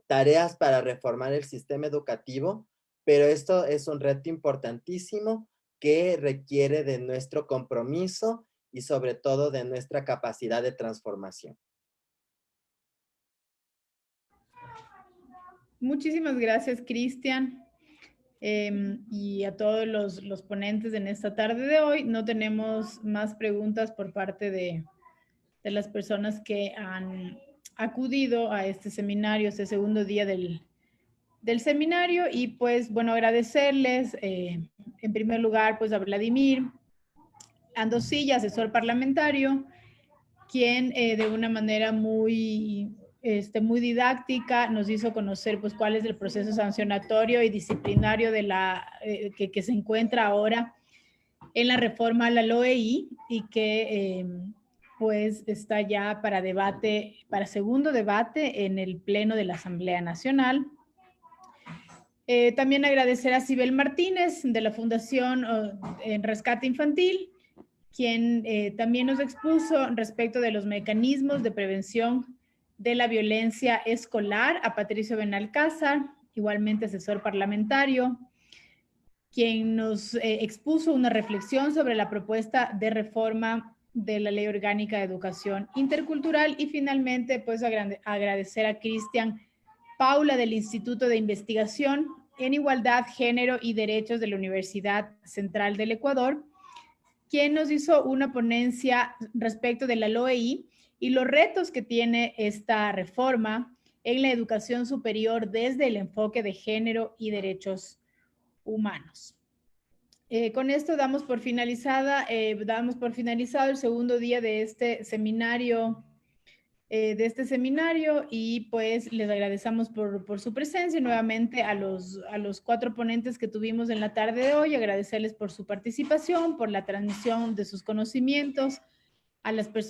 tareas para reformar el sistema educativo, pero esto es un reto importantísimo que requiere de nuestro compromiso y sobre todo de nuestra capacidad de transformación. Muchísimas gracias, Cristian. Y a todos los ponentes en esta tarde de hoy. No tenemos más preguntas por parte de las personas que han acudido a este seminario, este segundo día del seminario. Y pues, bueno, agradecerles en primer lugar pues a Vladimir Andosilla, asesor parlamentario, quien de una manera muy didáctica nos hizo conocer pues cuál es el proceso sancionatorio y disciplinario de que se encuentra ahora en la reforma a la LOEI y que pues está ya para debate, para segundo debate en el Pleno de la Asamblea Nacional. También agradecer a Sibel Martínez de la Fundación en Rescate Infantil, quien también nos expuso respecto de los mecanismos de prevención de la violencia escolar, a Patricio Benalcázar, igualmente asesor parlamentario, quien nos expuso una reflexión sobre la propuesta de reforma de la Ley Orgánica de Educación Intercultural. Y finalmente, pues agradecer a Cristian Paula del Instituto de Investigación en Igualdad, Género y Derechos de la Universidad Central del Ecuador, quien nos hizo una ponencia respecto de la LOEI y los retos que tiene esta reforma en la educación superior desde el enfoque de género y derechos humanos. Con esto damos por finalizado el segundo día de este seminario, y pues les agradecemos por su presencia. Nuevamente a los 4 ponentes que tuvimos en la tarde de hoy, agradecerles por su participación, por la transmisión de sus conocimientos, a las personas